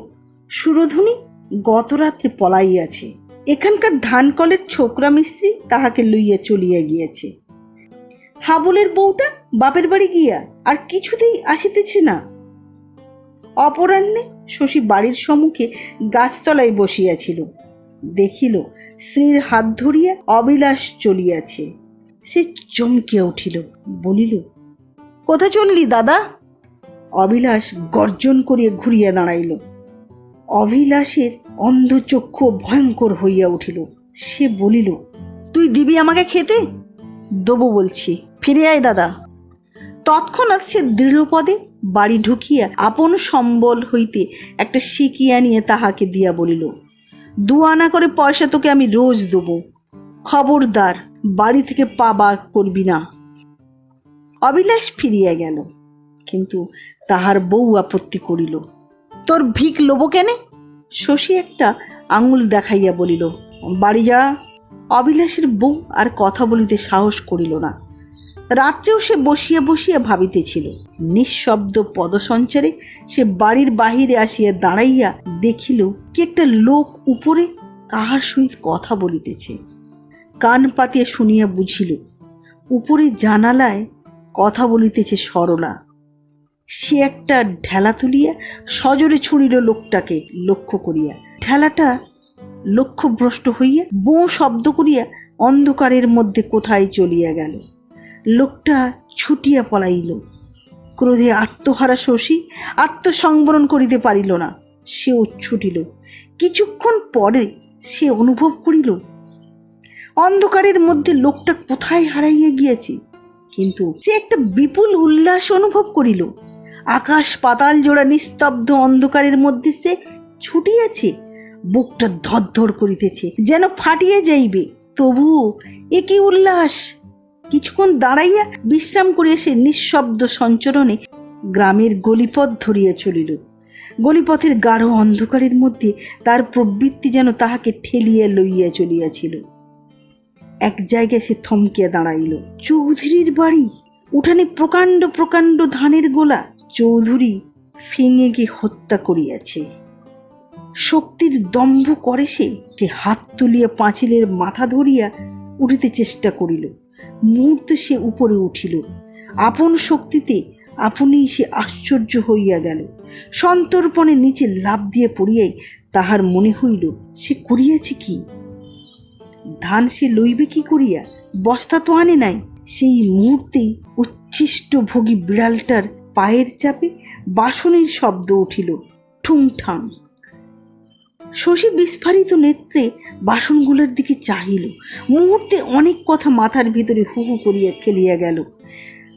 সুরধনী গত রাত্রে পলাইয়াছে। এখানকার ধানকলের ছোকরা মিস্ত্রি তাহাকে লইয়া চলিয়া গিয়াছে। হাবলের বউটা বাপের বাড়ি গিয়া আর কিছুতেই আসিতেছে না। অপরাহ্নে শশী বাড়ির সম্মুখে গাছতলায় বসিয়াছিল। দেখিল স্ত্রীর হাত ধরিয়া অবিলাস চলিয়াছে। সে চমকিয়া উঠিল, বলিল, কোথা চললি দাদা? অবিলাস গর্জন করিয়া ঘুরিয়া দাঁড়াইল। অবিলাসের অন্ধচক্ষু ভয়ঙ্কর হইয়া উঠিল। সে বলিল, তুই দিবি আমাকে খেতে? দেবো বলছি, ফিরে আয় দাদা। তৎক্ষণাৎ সে দৃঢ়পদে বাড়ি ঢুকিয়া আপন সম্বল হইতে একটা সিকি আনিয়া তাহাকে দিয়া বলিল, 2 আনা করে পয়সা তোকে আমি রোজ দেব। খবরদার বাড়ি থেকে পা বার করবি না। অবিলাস ফিরিয়া গেল, কিন্তু তাহার বউ আপত্তি করিল। তোর ভিক লোবো কেনে? শশী একটা আঙুল দেখাইয়া বলিল, বাড়ি যা। অবিলাসের বউ আর কথা বলিতে সাহস করিল না। রাত্রেও সে বসিয়া বসিয়া ভাবিতেছিল। নিঃশব্দ পদসঞ্চারে সে বাড়ির বাহিরে আসিয়া দাঁড়াইয়া দেখিল কি একটা লোক উপরে কাহার সহিত কথা বলিতেছে। কান পাতিয়া শুনিয়া বুঝিল উপরে জানালায় কথা বলিতেছে সরলা। সে একটা ঢেলা তুলিয়া সজোরে ছুঁড়িল লোকটাকে লক্ষ্য করিয়া। ঢেলাটা লক্ষ্যভ্রষ্ট হইয়া বোঁ শব্দ করিয়া অন্ধকারের মধ্যে কোথায় চলিয়া গেল। লোকটা ছুটিয়া পলাইল। ক্রোধে আত্মহারা শশী আত্মসংবরণ করিতে পারিল না। সেও ছুটিল। কিছুক্ষণ পরে সে অনুভব করিল অন্ধকারের মধ্যে লোকটা কোথায় হারাইয়া গিয়েছে, কিন্তু সে একটা বিপুল উল্লাস অনুভব করিল। আকাশ পাতাল জোড়া নিস্তব্ধ অন্ধকারের মধ্যে সে ছুটিয়াছে। বুকটা ধরধর করিতেছে, যেন ফাটিয়া যাইবে। তবুও এ কি উল্লাস! কিছুক্ষণ দাঁড়াইয়া বিশ্রাম করিয়া সে নিঃশব্দ সঞ্চরণে গ্রামের গলিপথ ধরিয়া চলিল। গলিপথের গাঢ় অন্ধকারের মধ্যে তার প্রবৃত্তি যেন তাহাকে ঠেলিয়া লইয়া চলিয়াছিল। এক জায়গায় সে থমকিয়া দাঁড়াইল। চৌধুরীর বাড়ি। উঠানে প্রকাণ্ড প্রকাণ্ড ধানের গোলা। চৌধুরী ফিঙেকে হত্যা করিয়াছে। শক্তির দম্ভ করে সে হাত তুলিয়া পাঁচিলের মাথা ধরিয়া উঠিতে চেষ্টা করিল। মুহূর্তে সে উপরে উঠিল। আপন শক্তিতে আপনি সে আশ্চর্য হইয়া গেল। সন্তর্পণে নিচে লাফ দিয়ে পড়িয়াই তাহার মনে হইল সে করিয়াছে কি? ধান সে লইবে কি করিয়া? বস্তা তো আনে নাই। সেই মুহূর্তেই উচ্ছিষ্ট ভোগী বিড়ালটার পায়ের চাপে বাসনের শব্দ উঠিল, ঠুংঠাং। শশী বিস্ফারিত নেত্রে বাসনগুলোর দিকে চাহিল। মুহূর্তে অনেক কথা মাথার ভিতরে হু হু করিয়া খেলিয়া গেল।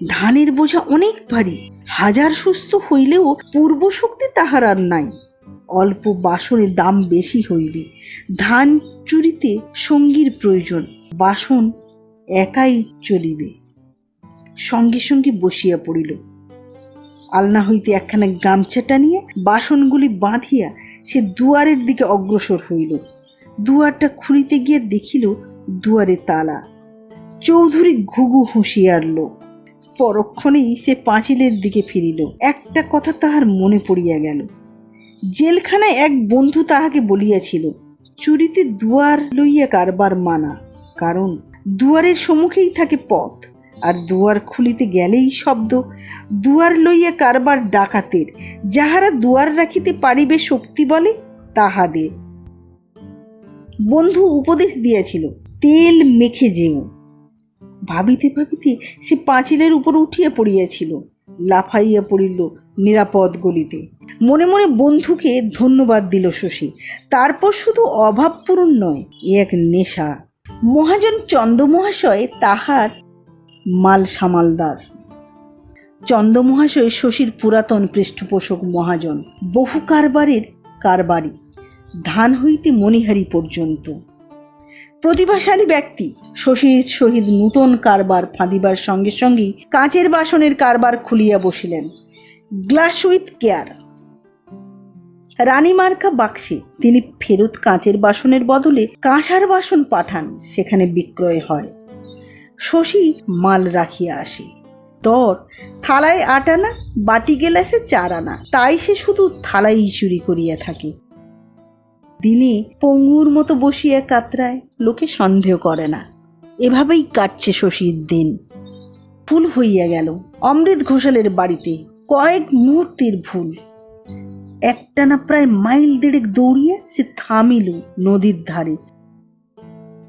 ধানের বোঝা অনেক ভারী। হাজার সুস্থ হইলেও পূর্ব শক্তি তাহার আর নাই। অল্প বাসনে দাম বেশি হইবে। ধান চুরিতে সঙ্গীর প্রয়োজন। বাসন একাই চলিবে। সঙ্গে সঙ্গে বসিয়া পড়িল। আলনা হইতে একখানা গামছা টানিয়া বাসনগুলি বাঁধিয়া সে দুয়ারের দিকে অগ্রসর হইল। দুয়ারটা খুলিতে গিয়ে দেখিল দুয়ারে তালা। চৌধুরী ঘুঘু হুঁশিয়ার লোক। পরক্ষণেই সে পাঁচিলের দিকে ফিরিল। একটা কথা তাহার মনে পড়িয়া গেল। জেলখানায় এক বন্ধু তাহাকে বলিয়াছিল, চুরিতে দুয়ার লইয়া কারবার মানা, কারণ দুয়ারের সম্মুখেই থাকে পথ, আর দুয়ার খুলিতে গেলেই শব্দ। দুয়ার লইয়া কারবার ডাকাতের, যাহারা দুয়ার রাখিতে পারিবে শক্তি বলে তাহাদের। বন্ধু উপদেশ দিয়াছিল, তেল মেখে যেও। ভাবিতে ভাবিতে সে পাঁচিলের উপর উঠিয়া পড়িয়াছিল। লাফাইয়া পড়িল নিরাপদ গলিতে। মনে মনে বন্ধুকে ধন্যবাদ দিল শশী। তারপর শুধু অভাব পূরণ নয়, এ এক নেশা। মহাজন চন্দ্রমহাশয় তাহার মাল সামালদার। চন্দ্রমহাশয় শশীর পুরাতন পৃষ্ঠপোষক মহাজন। বহু কারবারের কারবারি, ধান হইতে মণিহারি পর্যন্ত। প্রতিভাশালী ব্যক্তি। শশীর সহিত নূতন কারবার ফাঁদিবার সঙ্গে সঙ্গেই কাঁচের বাসনের কারবার খুলিয়া বসিলেন। Glass with care. রানীমার্কা বাক্সে তিনি ফেরত কাঁচের বাসনের বদলে কাঁসার বাসন পাঠান, সেখানে বিক্রয় হয়। শশী মাল রাখিয়া আসে। দর থালায় 8 আনা, বাটি গেলাসে 4 আনা। তাই সে শুধু থালাই চুরি করিয়া থাকে। দিনে পঙ্গুর মতো বসিয়া কাতরায়, লোকে সন্দেহ করে না। এভাবেই কাটছে শশীর দিন। ভুল হইয়া গেল অমৃত ঘোষালের বাড়িতে। কয়েক মুহূর্তের ভুল। একটানা প্রায় মাইল 1.5 দৌড়িয়া সে থামিল নদীর ধারে।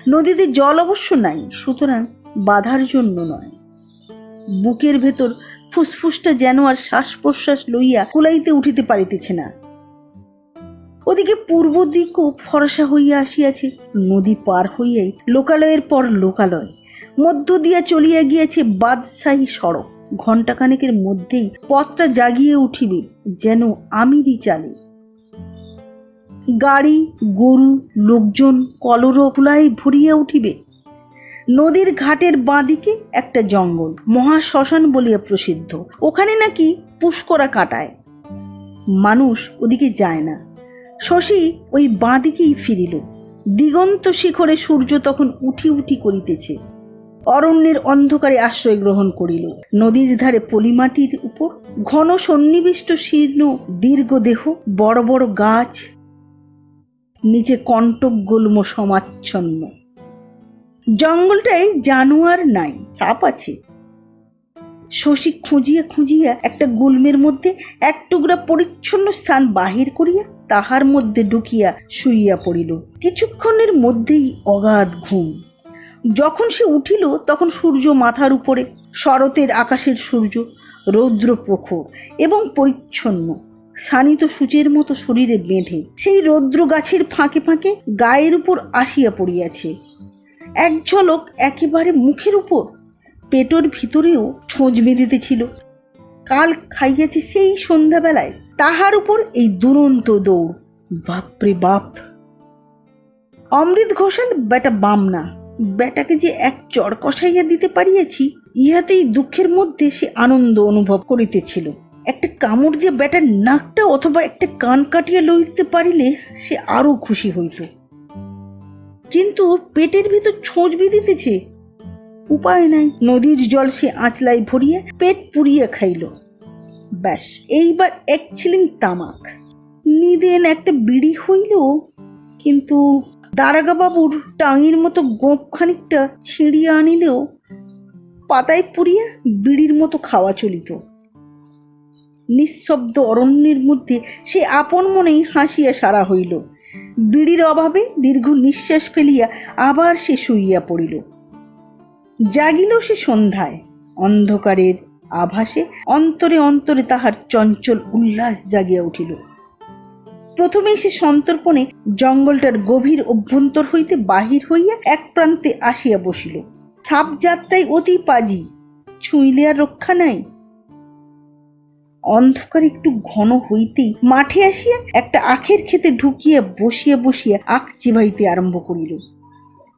নদীতে জল অবশ্য নাই, সুতরাং বাধার জন্য নয়। বুকের ভেতর ফুসফুসটা যেন আর শ্বাস প্রশ্বাস লইয়া কুলাইতে উঠিতে পারিতেছে না। ওদিকে পূর্ব দিকও ফরসা হইয়া আসিয়াছে। নদী পার হইয়াই লোকালয়ের পর লোকালয় মধ্য দিয়া চলিয়া গিয়াছে বাদশাহী সড়ক। ঘণ্টাখানেকের মধ্যেই পথটা জাগিয়ে উঠিবে যেন আমিরি চালে। গাড়ি, গরু, লোকজন কলরবলায় ভরিয়া উঠিবে। নদীর ঘাটের বাঁদিকে একটা জঙ্গল, মহাশ্মশান বলিয়া প্রসিদ্ধ। ওখানে নাকি পুষ্করা কাটায়। মানুষ ওদিকে যায় না। শশী ওই বাঁদিকেই ফিরিল। দিগন্ত শিখরে সূর্য তখন উঠি উঠি করিতেছে। অরণ্যের অন্ধকারে আশ্রয় গ্রহণ করিল। নদীর ধারে পলিমাটির উপর ঘন সন্নিবিষ্ট শীর্ণ দীর্ঘ দেহ, বড় বড় গাছ, নিচে কণ্টক গুল্ম সমাচ্ছন্ন। জঙ্গলটায় জানোয়ার নাই, সাপ আছে। শশী খুঁজিয়া খুঁজিয়া একটা গুল্মের মধ্যে এক টুকরা পরিচ্ছন্ন স্থান বাহির করিয়া তাহার মধ্যে ঢুকিয়া শুইয়া পড়িল। কিছুক্ষণের মধ্যেই অগাধ ঘুম। যখন সে উঠিল তখন সূর্য মাথার উপরে, শরতের আকাশের সূর্য, রৌদ্র প্রখর এবং পরিচ্ছন্ন, শানিত সূচের মতো শরীরে বেঁধে সেই রৌদ্র গাছের ফাঁকে ফাঁকে গায়ের উপর আসিয়া পড়িয়াছে। এক ঝলক একেবারে মুখের উপর, পেটোর ভিতরেও ছোঁচ বেঁধিতেছিল। কাল খাইয়াছে সেই সন্ধ্যাবেলায়, তাহার উপর এই দুরন্ত দৌড়। বাপরে বাপ! অমৃত ঘোষাল বেটা বামনা, বেটাকে যে এক চড় কষাইয়া দিতে পারিয়াছি, ইহাতেই দুঃখের মধ্যে সে আনন্দ অনুভব করিতেছিল। একটা কামড় দিয়ে বেটার নাকটা অথবা একটা কান কাটিয়া লইতে পারিলে সে আরো খুশি হইত। কিন্তু পেটের ভিতর ছোঁচ বিঁধিতেছে, উপায় নাই। নদীর জল সে আঁচলাই ভরিয়া পেট পুড়িয়া খাইল। ব্যাস, এইবার এক ছিলিং তামাক নিদেন একটা বিড়ি হইল। কিন্তু দারোগা বাবুর টাঙির মতো গোঁপ খানিকটা ছিঁড়িয়া আনিলেও পাতায় পুড়িয়া বিড়ির মতো খাওয়া চলিত। নিঃশব্দ অরণ্যের মধ্যে সে আপন মনেই হাসিয়া সারা হইল। বিড়ির অভাবে দীর্ঘ নিঃশ্বাস ফেলিয়া আবার সে শুইয়া পড়িল। জাগিল সে সন্ধ্যায়। অন্ধকারের আভাসে অন্তরে অন্তরে তাহার চঞ্চল উল্লাস জাগিয়া উঠিল। প্রথমেই সে সন্তর্পণে জঙ্গলটার গভীর অভ্যন্তর হইতে বাহির হইয়া এক প্রান্তে আসিয়া বসিল। সাপ যাত্রায় অতি পাজি, ছুঁইলে আর রক্ষা নাই। অন্ধকার একটু ঘন হইতেই মাঠে আসিয়া একটা আখের ক্ষেতে ঢুকিয়া বসিয়া বসিয়া আখ চিবাইতে আরম্ভ করিল।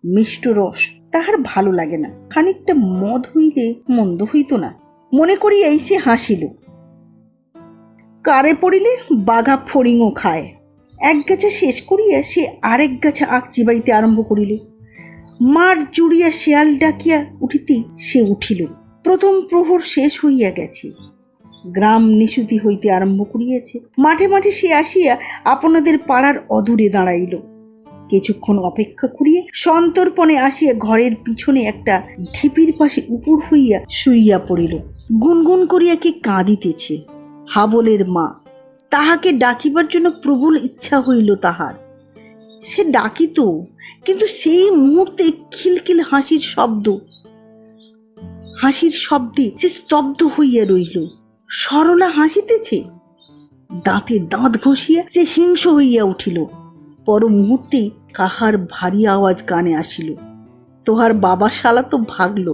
মিষ্ট রস তাহার ভালো লাগে না। খানিকটা মদ হইলে মন্দ হইত না মনে করিয়াই সে হাসিল। কারে পড়িলে বাঘা ফড়িংও খায়। এক গাছা শেষ করিয়া সে আরেক গাছা আখ চিবাইতে আরম্ভ করিল। মাঠ জুড়িয়া শেয়াল ডাকিয়া উঠিতেই সে উঠিল। প্রথম প্রহর শেষ হইয়া গেছে। গ্রাম নিশুতি হইতে আরম্ভ করিয়াছে। মাঠে মাঠে সে আসিয়া আপনাদের পাড়ার অদূরে দাঁড়াইল। কিছুক্ষণ অপেক্ষা করিয়া সন্তর্পণে আসিয়া ঘরের পিছনে একটা ঢিপির পাশে উপুর হইয়া শুইয়া পড়িল। গুনগুন করিয়া কি কাঁদিতেছে। হাবলের মা। তাহাকে ডাকিবার জন্য প্রবল ইচ্ছা হইল তাহার। সে ডাকিত, কিন্তু সেই মুহূর্তে খিলখিল হাসির শব্দে সে স্তব্ধ হইয়া রইল। সরলা হাসিতেছে। দাঁতে দাঁত ঘষিয়া সে হিংস হইয়া উঠিল। পর মুহূর্তে কাহার ভারী আওয়াজ কানে আসিল। তোহার বাবা শালা তো ভাগল।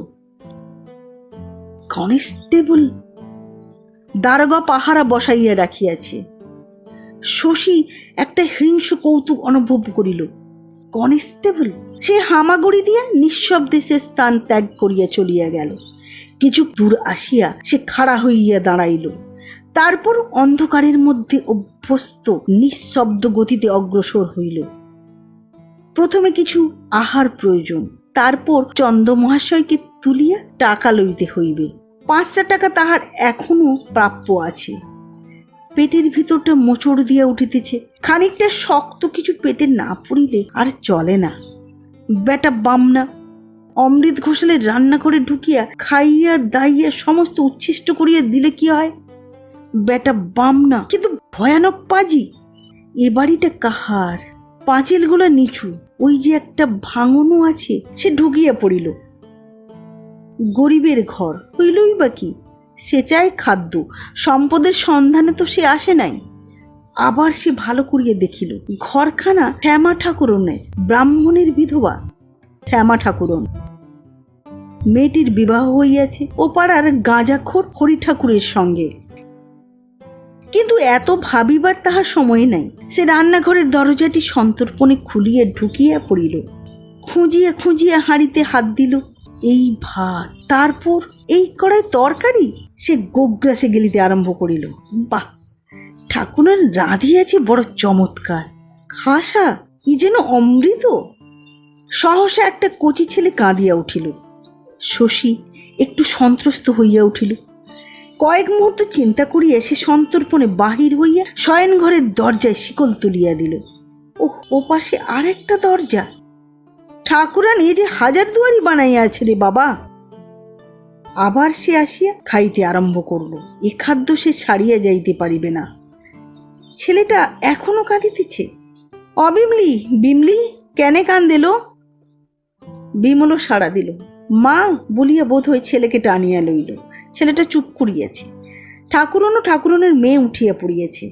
কনস্টেবল! দারোগা পাহারা বসাইয়া রাখিয়াছে। শশী একটা হিংস কৌতুক অনুভব করিল। কনস্টেবল! সে হামাগুড়ি দিয়া নিঃশব্দে সে স্থান ত্যাগ করিয়া চলিয়া গেল। কিছু দূর আসিয়া সে খাড়া হইয়া দাঁড়াইল। তারপর অন্ধকারের মধ্যে অভ্যস্ত নিঃশব্দ গতিতে অগ্রসর হইল। প্রথমে কিছু আহার প্রয়োজন, তারপর চন্দ্র মহাশয়কে তুলিয়া টাকা লইতে হইবে। 5টা টাকা তাহার এখনো প্রাপ্য আছে। পেটের ভিতরটা মোচড় দিয়া উঠিতেছে। খানিকটা শক্ত কিছু পেটে না পড়িলে আর চলে না। বেটা বামনা অমৃত ঘোষালের রান্না করে ঢুকিয়া খাইয়া দাইয়া সমস্ত উচ্ছিষ্ট করিয়া দিলে কি হয়? বেটা বামনা, কিন্তু ভয়ানক পাজি। এ বাড়িটা কাহার? পাঁচিলগুলো নিচু, ওই যে একটা ভাঙনও আছে। সে ঢুকিয়া পড়িল। গরিবের ঘর হইলই বা কি, সে চায় খাদ্য, সম্পদের সন্ধানে তো সে আসে নাই। আবার সে ভালো করিয়া দেখিল, ঘরখানা শ্যামা ঠাকুরনের, ব্রাহ্মণের বিধবা শ্যামা ঠাকুরন। মেয়েটির বিবাহ হইয়াছে ও পাড়ার গাঁজাখোর হরি ঠাকুরের সঙ্গে। কিন্তু এত ভাবিবার তাহার সময় নাই। সে রান্নাঘরের দরজাটি সন্তর্পণে খুলিয়া ঢুকিয়া পড়িল, খুঁজিয়া খুঁজিয়া হাঁড়িতে হাত দিল। এই ভাত, তারপর এই কড়াই তরকারি। সে গোগ্রাসে গেলিতে আরম্ভ করিল। বাহ, ঠাকুরান রাঁধিয়াছে বড় চমৎকার, খাসা ই যেন অমৃত। সহসা একটা কচি ছেলে কাঁদিয়া উঠিল। শশী একটু সন্ত্রস্ত হইয়া উঠিল। কয়েক মুহূর্ত চিন্তা করিয়া সে সন্তর্পণে বাহির হইয়া শয়ন ঘরের দরজায় শিকল তুলিয়া দিল। ও পাশে আর একটা দরজা। ঠাকুরান এ যে হাজার দুয়ারি বানাইয়া আছে রে বাবা। আবার সে আসিয়া খাইতে আরম্ভ করল। এ খাদ্য সে ছাড়িয়া যাইতে পারিবে না। ছেলেটা এখনো কাঁদিতেছে। অবিমলি, বিমলি, কেনে কান্দিল? বিমলও সাড়া দিল। মা বলিয়া বোধ হয় ছেলেকে টানিয়া লইল। ছেলেটা চুপ করিয়াছে। ঠাকুরন ও ঠাকুরনের মেয়ে উঠিয়া পড়িয়াছে।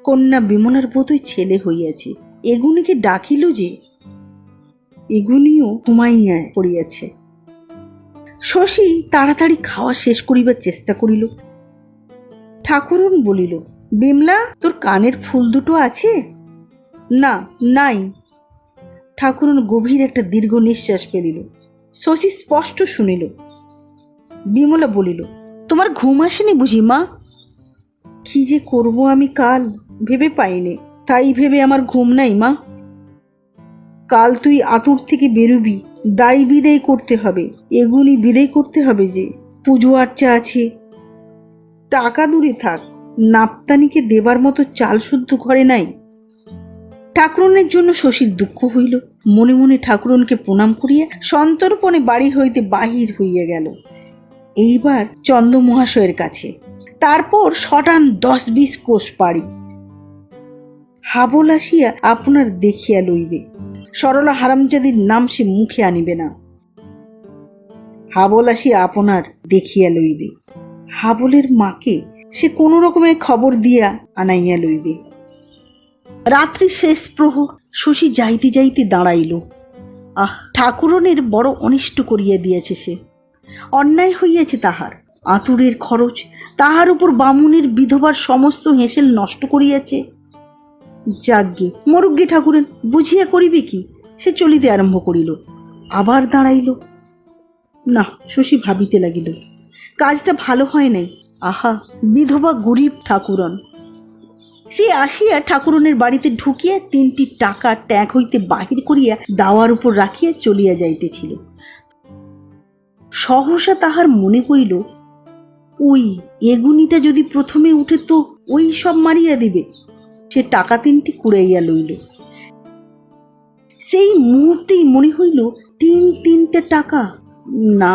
কন্যা বিমলার বোধ হয় ছেলে হইয়াছে। এগুনিকে ডাকিল যে, এগুনিও ঘুমাইয়া পড়িয়াছে। শশী তাড়াতাড়ি খাওয়া শেষ করিবার চেষ্টা করিল। ঠাকুরন বলিল, বিমলা, তোর কানের ফুল দুটো আছে? না, নাই। ঠাকুরন গভীর একটা দীর্ঘ নিঃশ্বাস ফেলিল। শশী স্পষ্ট শুনিল। বিমলা বলিল, তোমার ঘুম আসেনি বুঝি মা? কি যে করবো আমি কাল ভেবে পাইনি, তাই ভেবে আমার ঘুম নাই মা। কাল তুই আতুর থেকে বেরুবি, দায় বিদায় করতে হবে। এগুনি বিদায় করতে হবে যে, পুজো আর্চা আছে। টাকা দূরে থাক, নাপতানিকে দেবার মতো চাল শুদ্ধ ঘরে নাই। ঠাকুরনের জন্য শশীর দুঃখ হইল। মনে মনে ঠাকুরনকে প্রণাম করিয়া সন্তর্পণে বাড়ি হইতে বাহির হইয়া গেল। এইবার চন্দ্র মহাশয়ের কাছে, তারপর শটান 10-20 ক্রোশ পাড়ি। হাবল আসিয়া আপনার দেখিয়া লইবে, সরলা হারামজাদির নাম সে মুখে আনিবে না। হাবল আসিয়া আপনার দেখিয়া লইবে, হাবলের মাকে সে কোন রকমের খবর দিয়া আনাইয়া লইবে। রাত্রি শেষ প্রহর। শশী যাইতে যাইতে দাঁড়াইল। ঠাকুরনের বড় অনিষ্ট করিয়া দিয়েছে সে। অন্যায় হইয়াছে তাহার। আতুরের খরচ, তাহার উপর বামুনের বিধবার সমস্ত হেসেল নষ্ট করিয়াছে। যাজ্ঞে মরুগ্গে ঠাকুরেন, বুঝিয়া করিবে কি? সে চলিতে আরম্ভ করিল। আবার দাঁড়াইল। না, শশী ভাবিতে লাগিল, কাজটা ভালো হয় নাই। আহা, বিধবা গরিব ঠাকুরন। সে আসিয়া ঠাকুরনের বাড়িতে ঢুকিয়া 3টি টাকা ট্যাগ হইতে বাহির করিয়া দাওয়ার উপর রাখিয়া চলিয়া যাইতেছিল। সহসা তাহার মনে হইল, ওই এগুনিটা যদি প্রথমে উঠে তো ওই সব মারিয়া দিবে। সে টাকা 3টি কুড়াইয়া লইল। সেই মুহূর্তেই মনে হইল 3 টাকা। না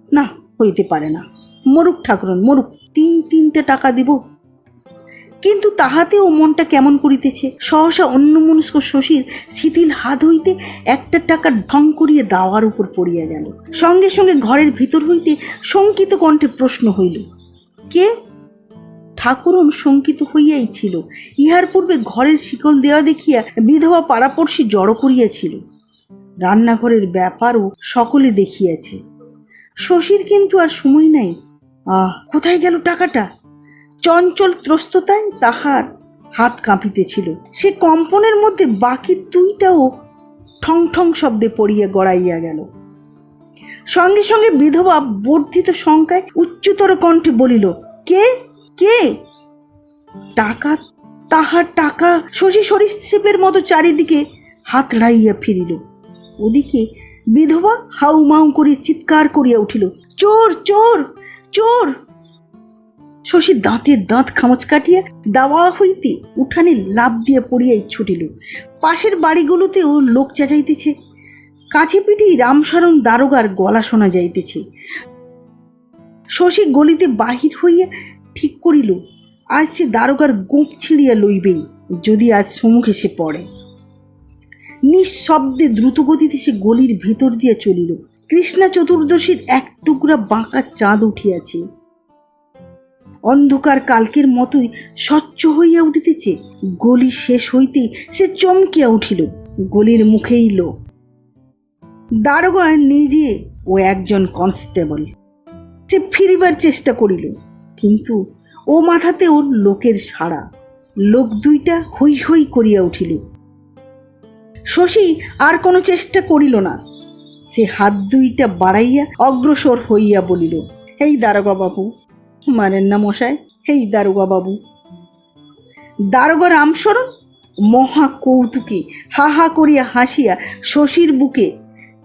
না, হইতে পারে না। মরুক ঠাকুরন, মরুক, 3 টাকা দিব। কিন্তু তাহাতেও মনটা কেমন করিতেছে। সহসা অন্যমনস্ক শশীর শিথিল হাত হইতে একটা টাকা ঢং করিয়া দাওয়ার উপর পড়িয়া গেল। সঙ্গে সঙ্গে ঘরের ভিতর হইতে শঙ্কিত কণ্ঠে প্রশ্ন হইল, কে? ঠাকুরন শঙ্কিত হইয়াই ছিল। ইহার পূর্বে ঘরের শিকল দেওয়া দেখিয়া বিধবা পাড়াপড়শি জড়ো করিয়াছিল। রান্নাঘরের ব্যাপারও সকলে দেখিয়াছে। শশীর কিন্তু আর সময় নাই। কোথায় গেল টাকাটা? চঞ্চল ত্রস্ততায় তাহার হাত কাঁপিতেছিল। সে কম্পনের মধ্যে বাকি 2টাও ঠং ঠং শব্দে পড়িয়া গড়াইয়া গেল। সঙ্গে সঙ্গে বিধবা বর্ধিত শঙ্কায় উচ্চতর কণ্ঠে বলিল, কে কে? টাকা, তাহার টাকা। শশী সরীসৃপের মতো চারিদিকে হাত লাইয়া ফিরিল। ওদিকে বিধবা হাউ মাউ করিয়া চিৎকার করিয়া উঠিল, চোর চোর চোর! শশী দাঁতের দাঁত খামচ কাটিয়া দাওয়া হইতে উঠানে লাফ দিয়া পড়িয়াই ছুটিল। পাশের বাড়িগুলোতেও লোক চেঁচাইতেছে। কাছে পিঠেই রামশরণ দারোগার গলা শোনা যাইতেছে। শশী গলিতে বাহির হইয়া ঠিক করিল, আজ সে দারোগার গোঁপ ছিঁড়িয়া লইবেই, যদি আজ সম্মুখে সে পড়ে। নিঃশব্দে দ্রুতগতিতে সে গলির ভিতর দিয়া চলিল। কৃষ্ণা চতুর্দশীর এক টুকরা বাঁকা চাঁদ উঠিয়াছে। অন্ধকার কালকের মতোই স্বচ্ছ হইয়া উঠিতেছে। গলি শেষ হইতেই সে চমকিয়া উঠিল। গলির মুখেই লোক। দারোগা নিজে ও একজন কনস্টেবল। সে ফিরিবার চেষ্টা করিল, কিন্তু ও মাথাতেও লোকের সাড়া। লোক দুইটা হৈ হৈ করিয়া উঠিল। শশী আর কোনো চেষ্টা করিল না। সে হাত দুইটা বাড়াইয়া অগ্রসর হইয়া বলিল, এই দারোগা বাবু, মানেন না মশাই, এই দারোগা বাবু। দারোগা রামশরণ মহা কৌতুকে হা হা করিয়া হাসিয়া শশীর বুকে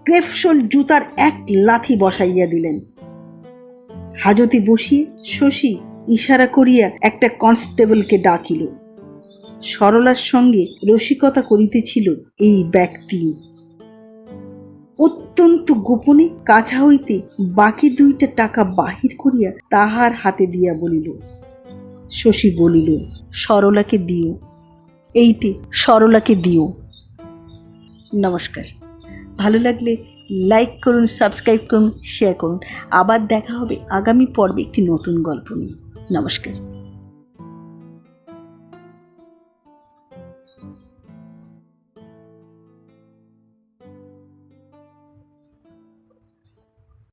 ক্রেফসোল জুতার এক লাথি বসাইয়া দিলেন। হাজতে বসিয়ে শশী ইশারা করিয়া একটা কনস্টেবলকে ডাকিল। সরলার সঙ্গে রসিকতা করিতেছিল এই ব্যক্তি। অত্যন্ত গোপনে কাছা হইতে বাকি 2টা টাকা বাহির করিয়া তাহার হাতে দিয়া বলিল। শশী বলিল, সরলাকে দিও, এইতে সরলাকে দিও। নমস্কার। ভালো লাগলে লাইক করুন, সাবস্ক্রাইব করুন, শেয়ার করুন। আবার দেখা হবে আগামী পর্বে একটি নতুন গল্প নিয়ে। নমস্কার।